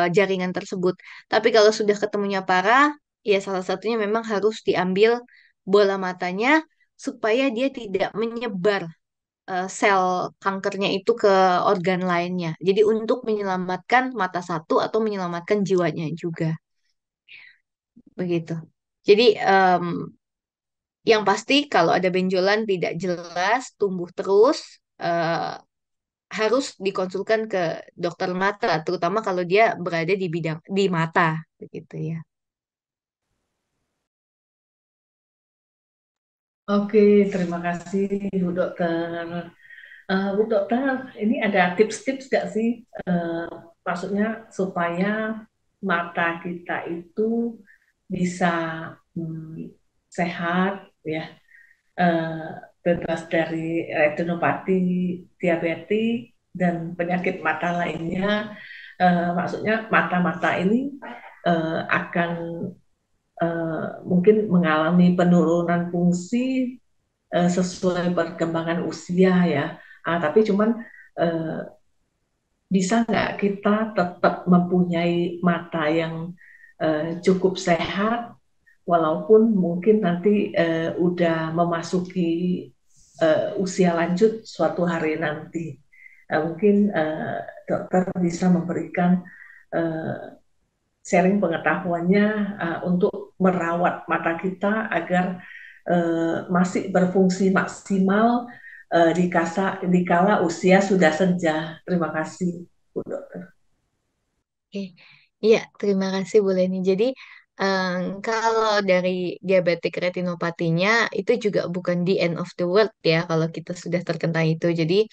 jaringan tersebut. Tapi kalau sudah ketemunya parah, ya salah satunya memang harus diambil bola matanya supaya dia tidak menyebar sel kankernya itu ke organ lainnya. Jadi untuk menyelamatkan mata satu atau menyelamatkan jiwanya juga. Begitu. Jadi Yang pasti kalau ada benjolan tidak jelas, tumbuh terus, harus dikonsulkan ke dokter mata, terutama kalau dia berada di bidang di mata, begitu ya. Oke, terima kasih Bu Dokter. Bu Dokter, ini ada tips-tips nggak sih? Maksudnya supaya mata kita itu bisa hmm, sehat, ya, eh, bebas dari retinopati, diabetes, dan penyakit mata lainnya. Maksudnya mata-mata ini akan mungkin mengalami penurunan fungsi sesuai perkembangan usia, ya. Tapi cuman eh, bisa nggak kita tetap mempunyai mata yang cukup sehat walaupun mungkin nanti udah memasuki usia lanjut suatu hari nanti. Mungkin dokter bisa memberikan uh, sharing pengetahuannya untuk merawat mata kita agar masih berfungsi maksimal di kala usia sudah senja. Terima kasih, Bu Dokter. Oke, iya, terima kasih Bu Leni. Jadi, kalau dari diabetik retinopatinya, itu juga bukan the end of the world ya, kalau kita sudah terkena itu. Jadi,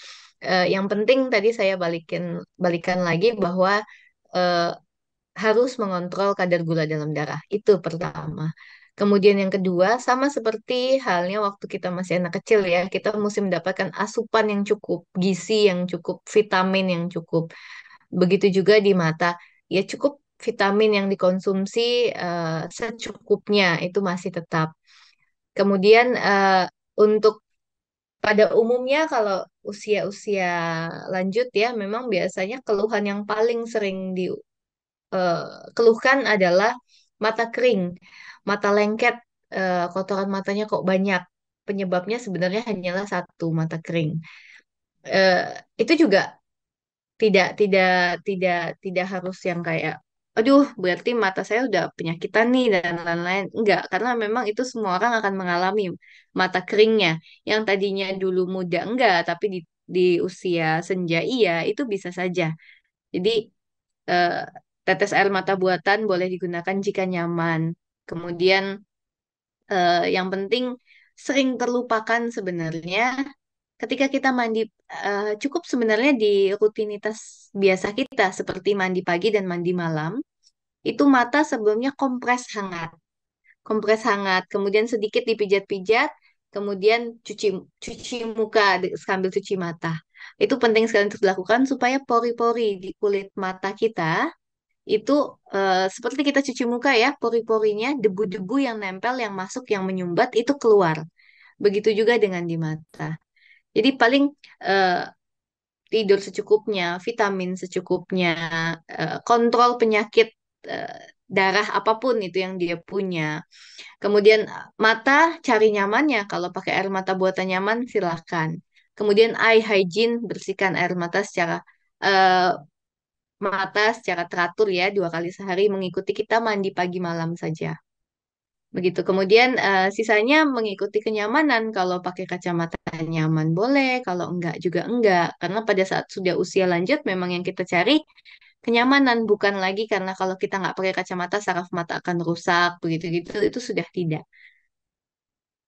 yang penting tadi saya balikan lagi bahwa eh, harus mengontrol kadar gula dalam darah. Itu pertama. Kemudian yang kedua, sama seperti halnya waktu kita masih anak kecil ya, kita mesti mendapatkan asupan yang cukup, gizi yang cukup, vitamin yang cukup. Begitu juga di mata, ya cukup vitamin yang dikonsumsi secukupnya, itu masih tetap. Kemudian untuk pada umumnya kalau usia-usia lanjut ya, memang biasanya keluhan yang paling sering eh, keluhkan adalah mata kering, mata lengket, kotoran matanya kok banyak. Penyebabnya sebenarnya hanyalah satu, mata kering. Eh, itu juga tidak tidak tidak tidak harus yang kayak aduh berarti mata saya udah penyakitan nih dan lain-lain, enggak, karena memang itu semua orang akan mengalami mata keringnya yang tadinya dulu muda enggak, tapi di usia senja iya, itu bisa saja. Jadi eh, tetes air mata buatan boleh digunakan jika nyaman. Kemudian yang penting sering terlupakan sebenarnya ketika kita mandi, cukup sebenarnya di rutinitas biasa kita seperti mandi pagi dan mandi malam, itu mata sebelumnya kompres hangat, kemudian sedikit dipijat-pijat, kemudian cuci cuci muka sambil cuci mata. Itu penting sekali untuk dilakukan supaya pori-pori di kulit mata kita itu seperti kita cuci muka ya, pori-porinya, debu-debu yang nempel, yang masuk, yang menyumbat itu keluar. Begitu juga dengan di mata. Jadi paling eh, tidur secukupnya, vitamin secukupnya, kontrol penyakit eh, darah apapun itu yang dia punya. Kemudian mata cari nyamannya, kalau pakai air mata buatan nyaman silahkan. Kemudian eye hygiene, bersihkan air eh, mata secara teratur ya, 2 kali sehari mengikuti kita mandi pagi malam saja. Begitu. Kemudian sisanya mengikuti kenyamanan. Kalau pakai kacamata nyaman boleh, kalau enggak juga enggak. Karena pada saat sudah usia lanjut memang yang kita cari kenyamanan, bukan lagi karena kalau kita nggak pakai kacamata saraf mata akan rusak begitu gitu. Itu sudah tidak.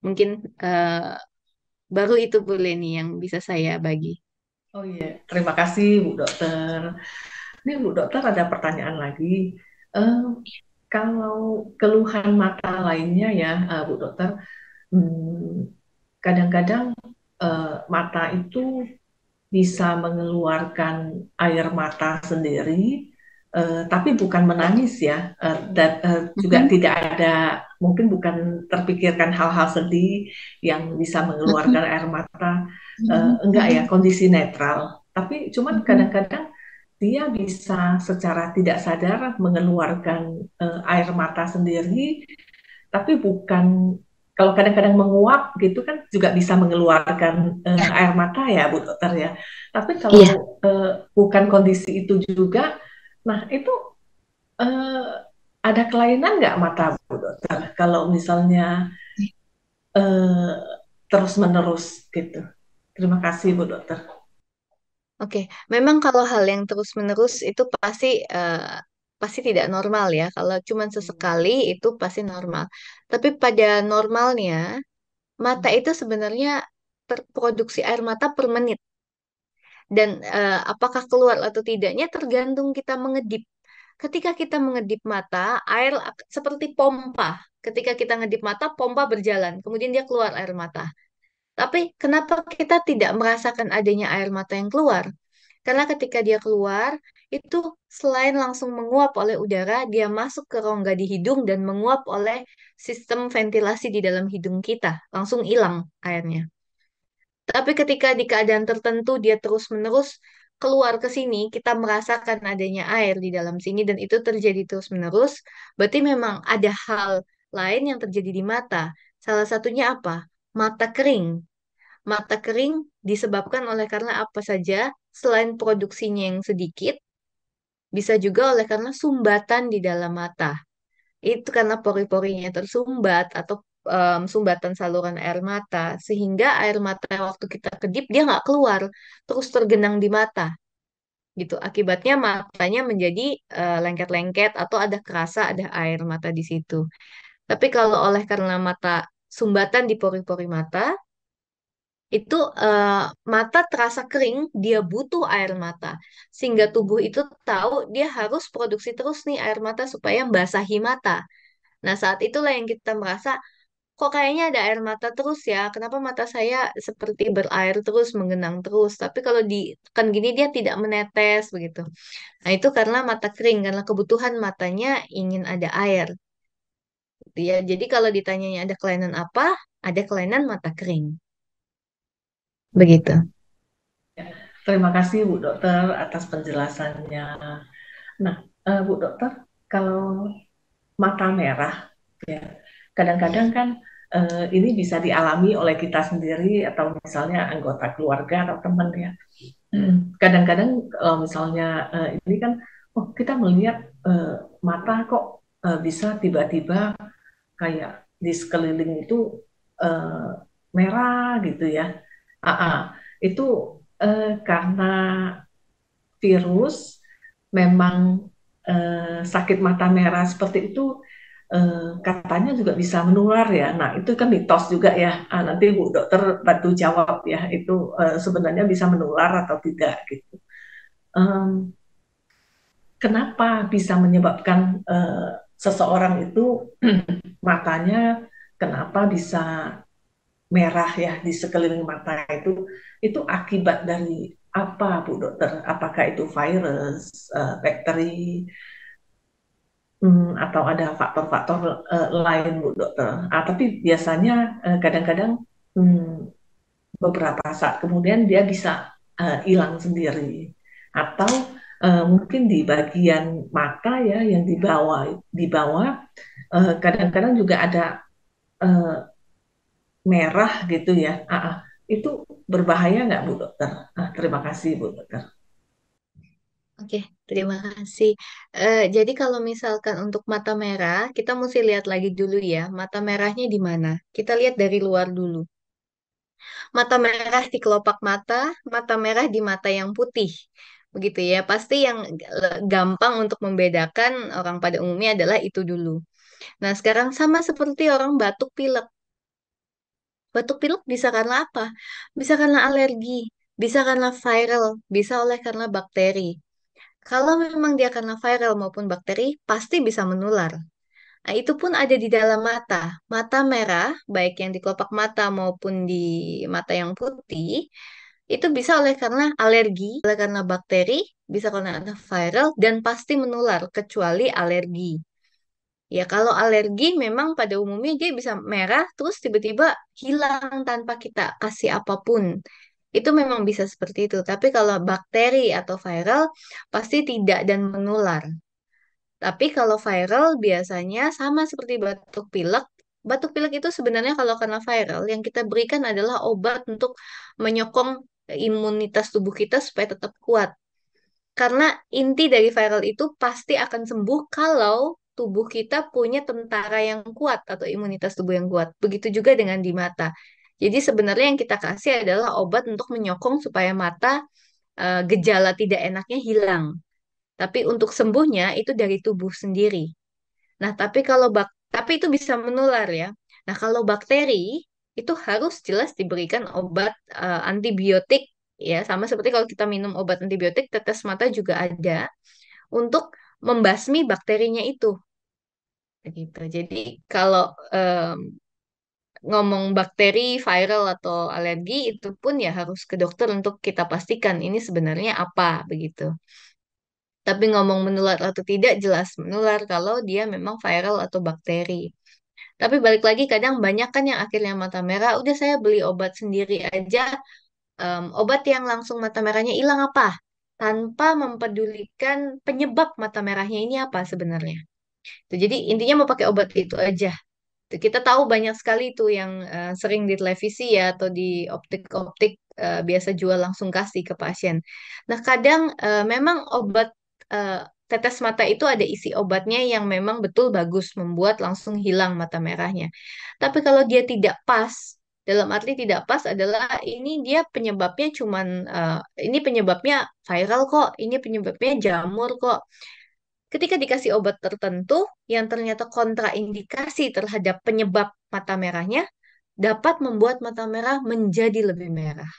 Mungkin baru itu boleh nih yang bisa saya bagi. Oh iya, terima kasih Bu Dokter. Ini Bu Dokter ada pertanyaan lagi. Eh, Kalau keluhan mata lainnya, ya, Bu Dokter, hmm, kadang-kadang mata itu bisa mengeluarkan air mata sendiri, tapi bukan menangis, ya, dan juga Mhm, tidak ada, mungkin bukan terpikirkan hal-hal sedih yang bisa mengeluarkan mhm, air mata, mhm, enggak, ya, mhm, kondisi netral. Tapi cuman mhm. kadang-kadang dia bisa secara tidak sadar mengeluarkan air mata sendiri, tapi bukan, kalau kadang-kadang menguap gitu kan juga bisa mengeluarkan air mata, ya Bu Dokter, ya. Tapi kalau Iya. bukan kondisi itu juga, nah itu ada kelainan nggak mata Bu Dokter? Kalau misalnya eh, terus-menerus gitu. Terima kasih Bu Dokter. Oke, memang kalau hal yang terus-menerus itu pasti tidak normal ya. Kalau cuman sesekali itu pasti normal. Tapi pada normalnya, mata itu sebenarnya terproduksi air mata per menit. Dan apakah keluar atau tidaknya tergantung kita mengedip. Ketika kita mengedip mata, seperti pompa. Ketika kita ngedip mata, pompa berjalan, kemudian dia keluar air mata. Tapi kenapa kita tidak merasakan adanya air mata yang keluar? Karena ketika dia keluar, itu selain langsung menguap oleh udara, dia masuk ke rongga di hidung dan menguap oleh sistem ventilasi di dalam hidung kita. Langsung hilang airnya. Tapi ketika di keadaan tertentu dia terus-menerus keluar ke sini, kita merasakan adanya air di dalam sini dan itu terjadi terus-menerus, berarti memang ada hal lain yang terjadi di mata. Salah satunya apa? Mata kering. Mata kering disebabkan oleh karena apa saja, selain produksinya yang sedikit, bisa juga oleh karena sumbatan di dalam mata. Itu karena pori-porinya tersumbat atau sumbatan saluran air mata, sehingga air mata waktu kita kedip dia nggak keluar, terus tergenang di mata. Gitu. Akibatnya matanya menjadi lengket-lengket atau ada kerasa ada air mata di situ. Tapi kalau oleh karena mata sumbatan di pori-pori mata, itu mata terasa kering, dia butuh air mata. Sehingga tubuh itu tahu dia harus produksi terus nih air mata supaya membasahi mata. Nah, saat itulah yang kita merasa, kok kayaknya ada air mata terus ya? Kenapa mata saya seperti berair terus, menggenang terus? Tapi kalau ditekan gini dia tidak menetes begitu. Nah, itu karena mata kering, karena kebutuhan matanya ingin ada air. Gitu ya. Jadi kalau ditanyanya ada kelainan apa? Ada kelainan mata kering. Begitu. Terima kasih Bu Dokter atas penjelasannya. Nah, Bu Dokter, kalau mata merah, ya, kadang-kadang kan ini bisa dialami oleh kita sendiri atau misalnya anggota keluarga atau teman ya. Kadang-kadang kalau misalnya ini kan, oh kita melihat mata kok bisa tiba-tiba kayak di sekeliling itu eh, merah gitu ya. Ah, itu karena virus memang sakit mata merah seperti itu katanya juga bisa menular ya. Nah, itu kan mitos juga ya. Nanti Bu Dokter bantu jawab ya, itu sebenarnya bisa menular atau tidak gitu. Em, Kenapa bisa menyebabkan seseorang itu matanya kenapa bisa merah ya di sekeliling mata itu akibat dari apa Bu Dokter? Apakah itu virus, bakteri, atau ada faktor-faktor lain Bu Dokter? Tapi biasanya kadang-kadang hmm, beberapa saat kemudian dia bisa hilang sendiri atau mungkin di bagian mata ya yang di bawah kadang-kadang juga ada eh, merah gitu ya. Itu berbahaya nggak Bu Dokter? Terima kasih Bu Dokter. Oke, terima kasih. Jadi kalau misalkan untuk mata merah, kita mesti lihat lagi dulu ya, mata merahnya di mana. Kita lihat dari luar dulu. Mata merah di kelopak mata merah di mata yang putih. Begitu ya, pasti yang gampang untuk membedakan orang pada umumnya adalah itu dulu. Nah, sekarang sama seperti orang batuk pilek. Batuk pilek bisa karena apa? Bisa karena alergi, bisa karena viral, bisa oleh karena bakteri. Kalau memang dia karena viral maupun bakteri, pasti bisa menular. Nah, itu pun ada di dalam mata. Mata merah, baik yang di kelopak mata maupun di mata yang putih, itu bisa oleh karena alergi, oleh karena bakteri, bisa karena ada viral, dan pasti menular, kecuali alergi. Ya, kalau alergi memang pada umumnya dia bisa merah, terus tiba-tiba hilang tanpa kita kasih apapun. Itu memang bisa seperti itu. Tapi kalau bakteri atau viral, pasti tidak dan menular. Tapi kalau viral biasanya sama seperti batuk pilek. Batuk pilek itu sebenarnya kalau karena viral, yang kita berikan adalah obat untuk menyokong imunitas tubuh kita supaya tetap kuat. Karena inti dari viral itu pasti akan sembuh kalau tubuh kita punya tentara yang kuat atau imunitas tubuh yang kuat. Begitu juga dengan di mata. Jadi sebenarnya yang kita kasih adalah obat untuk menyokong supaya mata gejala tidak enaknya hilang. Tapi untuk sembuhnya itu dari tubuh sendiri. Nah, tapi itu bisa menular ya. Nah, kalau bakteri itu harus jelas diberikan obat antibiotik ya, sama seperti kalau kita minum obat antibiotik, tetes mata juga ada untuk membasmi bakterinya itu. Begitu. Jadi kalau ngomong bakteri, viral atau alergi itu pun ya harus ke dokter untuk kita pastikan ini sebenarnya apa begitu. Tapi ngomong menular atau tidak jelas menular kalau dia memang viral atau bakteri. Tapi balik lagi kadang banyak kan yang akhirnya mata merah, udah saya beli obat sendiri aja, obat yang langsung mata merahnya hilang apa? Tanpa mempedulikan penyebab mata merahnya ini apa sebenarnya. Tuh, jadi intinya mau pakai obat itu aja. Tuh, kita tahu banyak sekali tuh yang sering di televisi ya atau di optik-optik biasa jual langsung kasih ke pasien. Nah, kadang memang obat eh, tetes mata itu ada isi obatnya yang memang betul bagus membuat langsung hilang mata merahnya. Tapi kalau dia tidak pas, dalam arti tidak pas adalah ini dia penyebabnya cuman ini penyebabnya viral kok, ini penyebabnya jamur kok. Ketika dikasih obat tertentu yang ternyata kontraindikasi terhadap penyebab mata merahnya, dapat membuat mata merah menjadi lebih merah.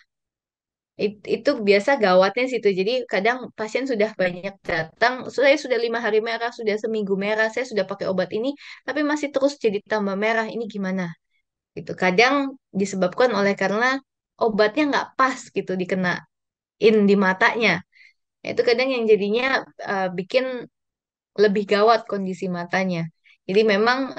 Itu biasa gawatnya situ. Jadi kadang pasien sudah banyak datang, saya sudah 5 hari merah, sudah seminggu merah, saya sudah pakai obat ini, tapi masih terus jadi tambah merah. Ini gimana? Gitu. Kadang disebabkan oleh karena obatnya nggak pas gitu dikenain di matanya. Itu kadang yang jadinya bikin lebih gawat kondisi matanya. Jadi memang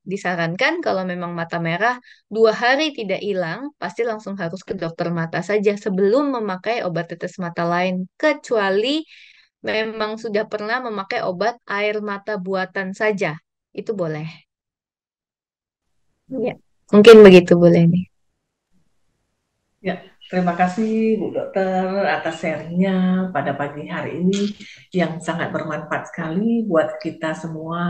disarankan kalau memang mata merah 2 hari tidak hilang, pasti langsung harus ke dokter mata saja sebelum memakai obat tetes mata lain. Kecuali memang sudah pernah memakai obat air mata buatan saja, itu boleh. Ya, mungkin begitu boleh nih. Ya, terima kasih Bu Dokter atas sharingnya pada pagi hari ini yang sangat bermanfaat sekali buat kita semua.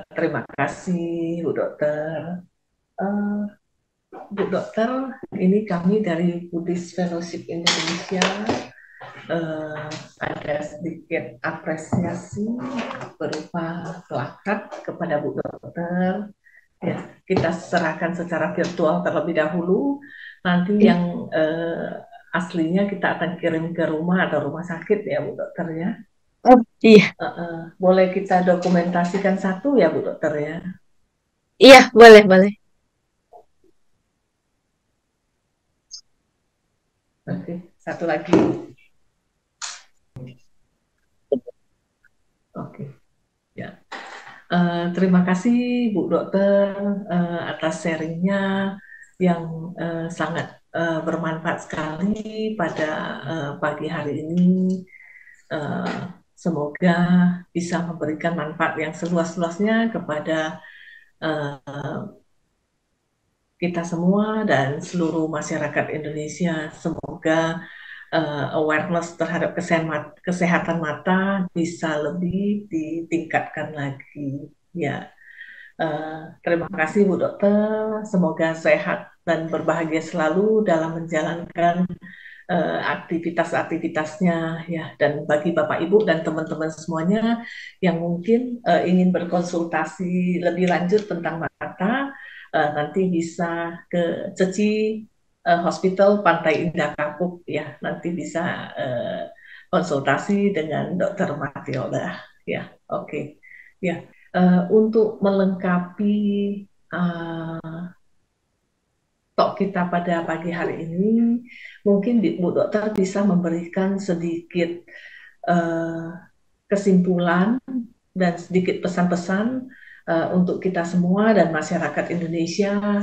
Terima kasih Bu Dokter. Uh, Bu Dokter, ini kami dari Buddhist Fellowship Indonesia uh, ada sedikit apresiasi berupa plakat kepada Bu Dokter. Ya, kita serahkan secara virtual terlebih dahulu. Nanti yang aslinya kita akan kirim ke rumah atau rumah sakit ya Bu Dokter ya. Oh, iya, Boleh kita dokumentasikan satu ya Bu Dokter ya. iya boleh boleh. Oke, satu lagi. Oke, ya. Terima kasih Bu Dokter atas sharingnya yang sangat bermanfaat sekali pada pagi hari ini. Semoga bisa memberikan manfaat yang seluas-luasnya kepada kita semua dan seluruh masyarakat Indonesia. Semoga awareness terhadap kesehatan mata bisa lebih ditingkatkan lagi. Ya, terima kasih Bu Dokter. Semoga sehat dan berbahagia selalu dalam menjalankan aktivitas-aktivitasnya ya. Dan bagi Bapak Ibu dan teman-teman semuanya yang mungkin ingin berkonsultasi lebih lanjut tentang mata, nanti bisa ke Ceci Hospital Pantai Indah Kapuk ya. Nanti bisa konsultasi dengan Dokter Matilda ya. Oke. Ya. Untuk melengkapi talk kita pada pagi hari ini, mungkin Bu Dokter bisa memberikan sedikit kesimpulan dan sedikit pesan-pesan untuk kita semua dan masyarakat Indonesia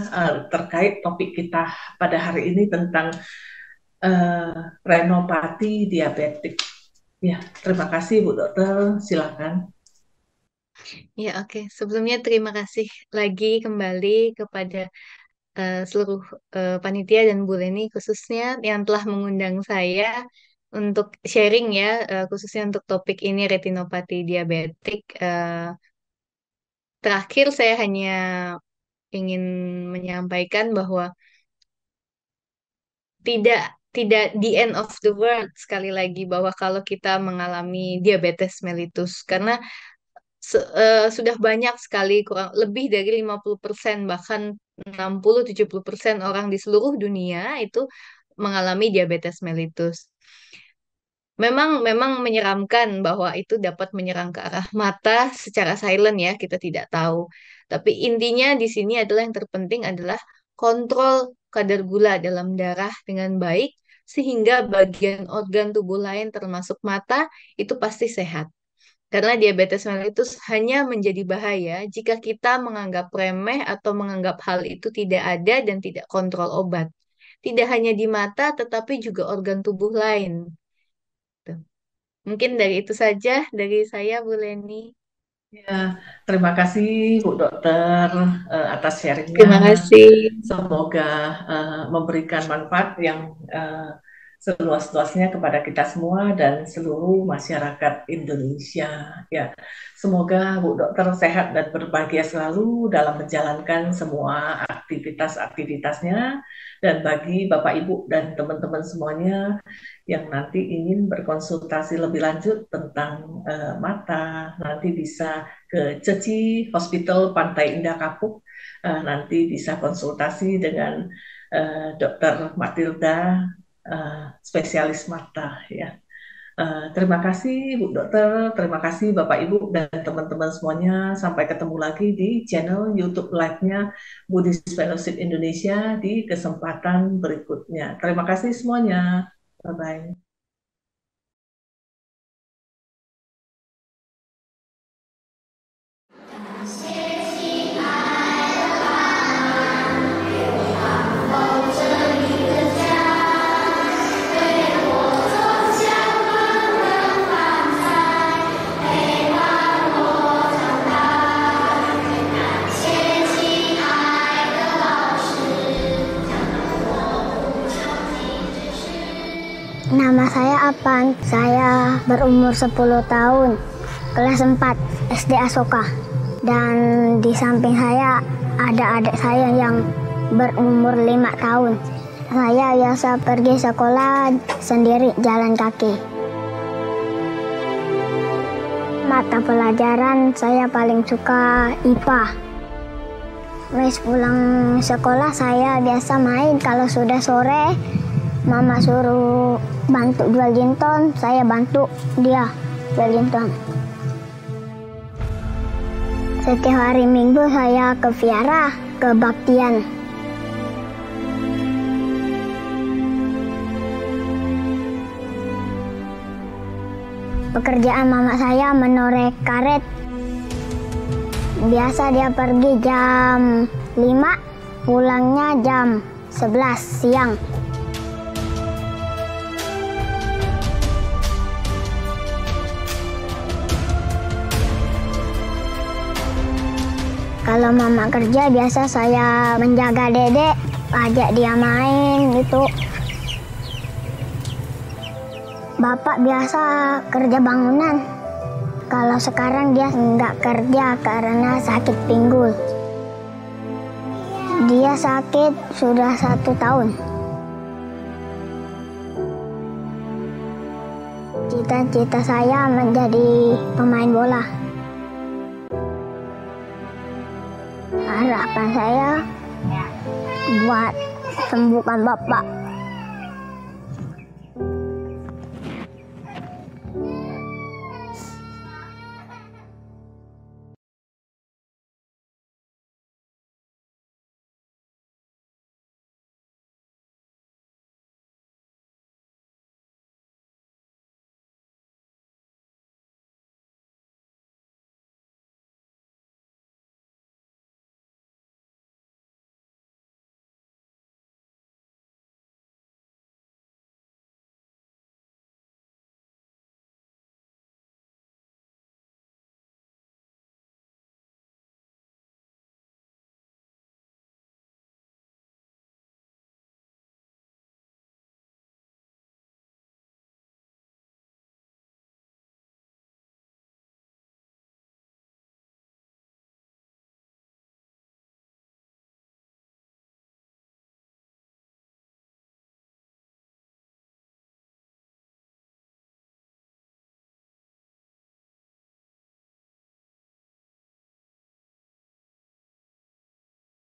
terkait topik kita pada hari ini tentang renopati diabetik. Ya, terima kasih Bu Dokter. Silakan. Ya, oke. Sebelumnya terima kasih lagi kembali kepada seluruh panitia dan Bu Leni khususnya yang telah mengundang saya untuk sharing ya, khususnya untuk topik ini retinopati diabetik. Terakhir saya hanya ingin menyampaikan bahwa tidak tidak the end of the world, sekali lagi, bahwa kalau kita mengalami diabetes mellitus, karena sudah banyak sekali, kurang lebih dari 50%, bahkan 60-70% orang di seluruh dunia itu mengalami diabetes mellitus. Memang menyeramkan bahwa itu dapat menyerang ke arah mata secara silent ya, kita tidak tahu. Tapi intinya di sini adalah yang terpenting adalah kontrol kadar gula dalam darah dengan baik, sehingga bagian organ tubuh lain termasuk mata itu pasti sehat. Karena diabetes mellitus hanya menjadi bahaya jika kita menganggap remeh atau menganggap hal itu tidak ada dan tidak kontrol obat. Tidak hanya di mata, tetapi juga organ tubuh lain. Tuh. Mungkin dari itu saja dari saya, Bu Leni. Ya, terima kasih Bu Dokter atas sharingnya. Terima kasih. Semoga memberikan manfaat yang seluas-luasnya kepada kita semua dan seluruh masyarakat Indonesia. Ya, semoga Bu Dokter sehat dan berbahagia selalu dalam menjalankan semua aktivitas-aktivitasnya. Dan bagi Bapak Ibu dan teman-teman semuanya yang nanti ingin berkonsultasi lebih lanjut tentang mata, nanti bisa ke Ceci Hospital Pantai Indah Kapuk. Nanti bisa konsultasi dengan Dr. Matilda, spesialis mata ya. Terima kasih Bu Dokter, terima kasih Bapak Ibu dan teman-teman semuanya. Sampai ketemu lagi di channel YouTube Live-nya Buddhist Fellowship Indonesia di kesempatan berikutnya. Terima kasih semuanya. Bye-bye. Nama saya Apan, saya berumur 10 tahun, kelas 4 SD Asoka. Dan di samping saya ada adik saya yang berumur 5 tahun. Saya biasa pergi sekolah sendiri jalan kaki. Mata pelajaran saya paling suka IPA. Wes pulang sekolah saya biasa main, kalau sudah sore Mama suruh bantu jual jinton, saya bantu dia jual jinton. Setiap hari Minggu saya ke Viara, ke Baktian. Pekerjaan mama saya menoreh karet. Biasa dia pergi jam 5, pulangnya jam 11 siang. Kalau mama kerja biasa saya menjaga dedek, ajak dia main gitu. Bapak biasa kerja bangunan. Kalau sekarang dia nggak kerja karena sakit pinggul. Dia sakit sudah 1 tahun. Cita-cita saya menjadi pemain bola. Harapan saya buat sembuhkan Bapak.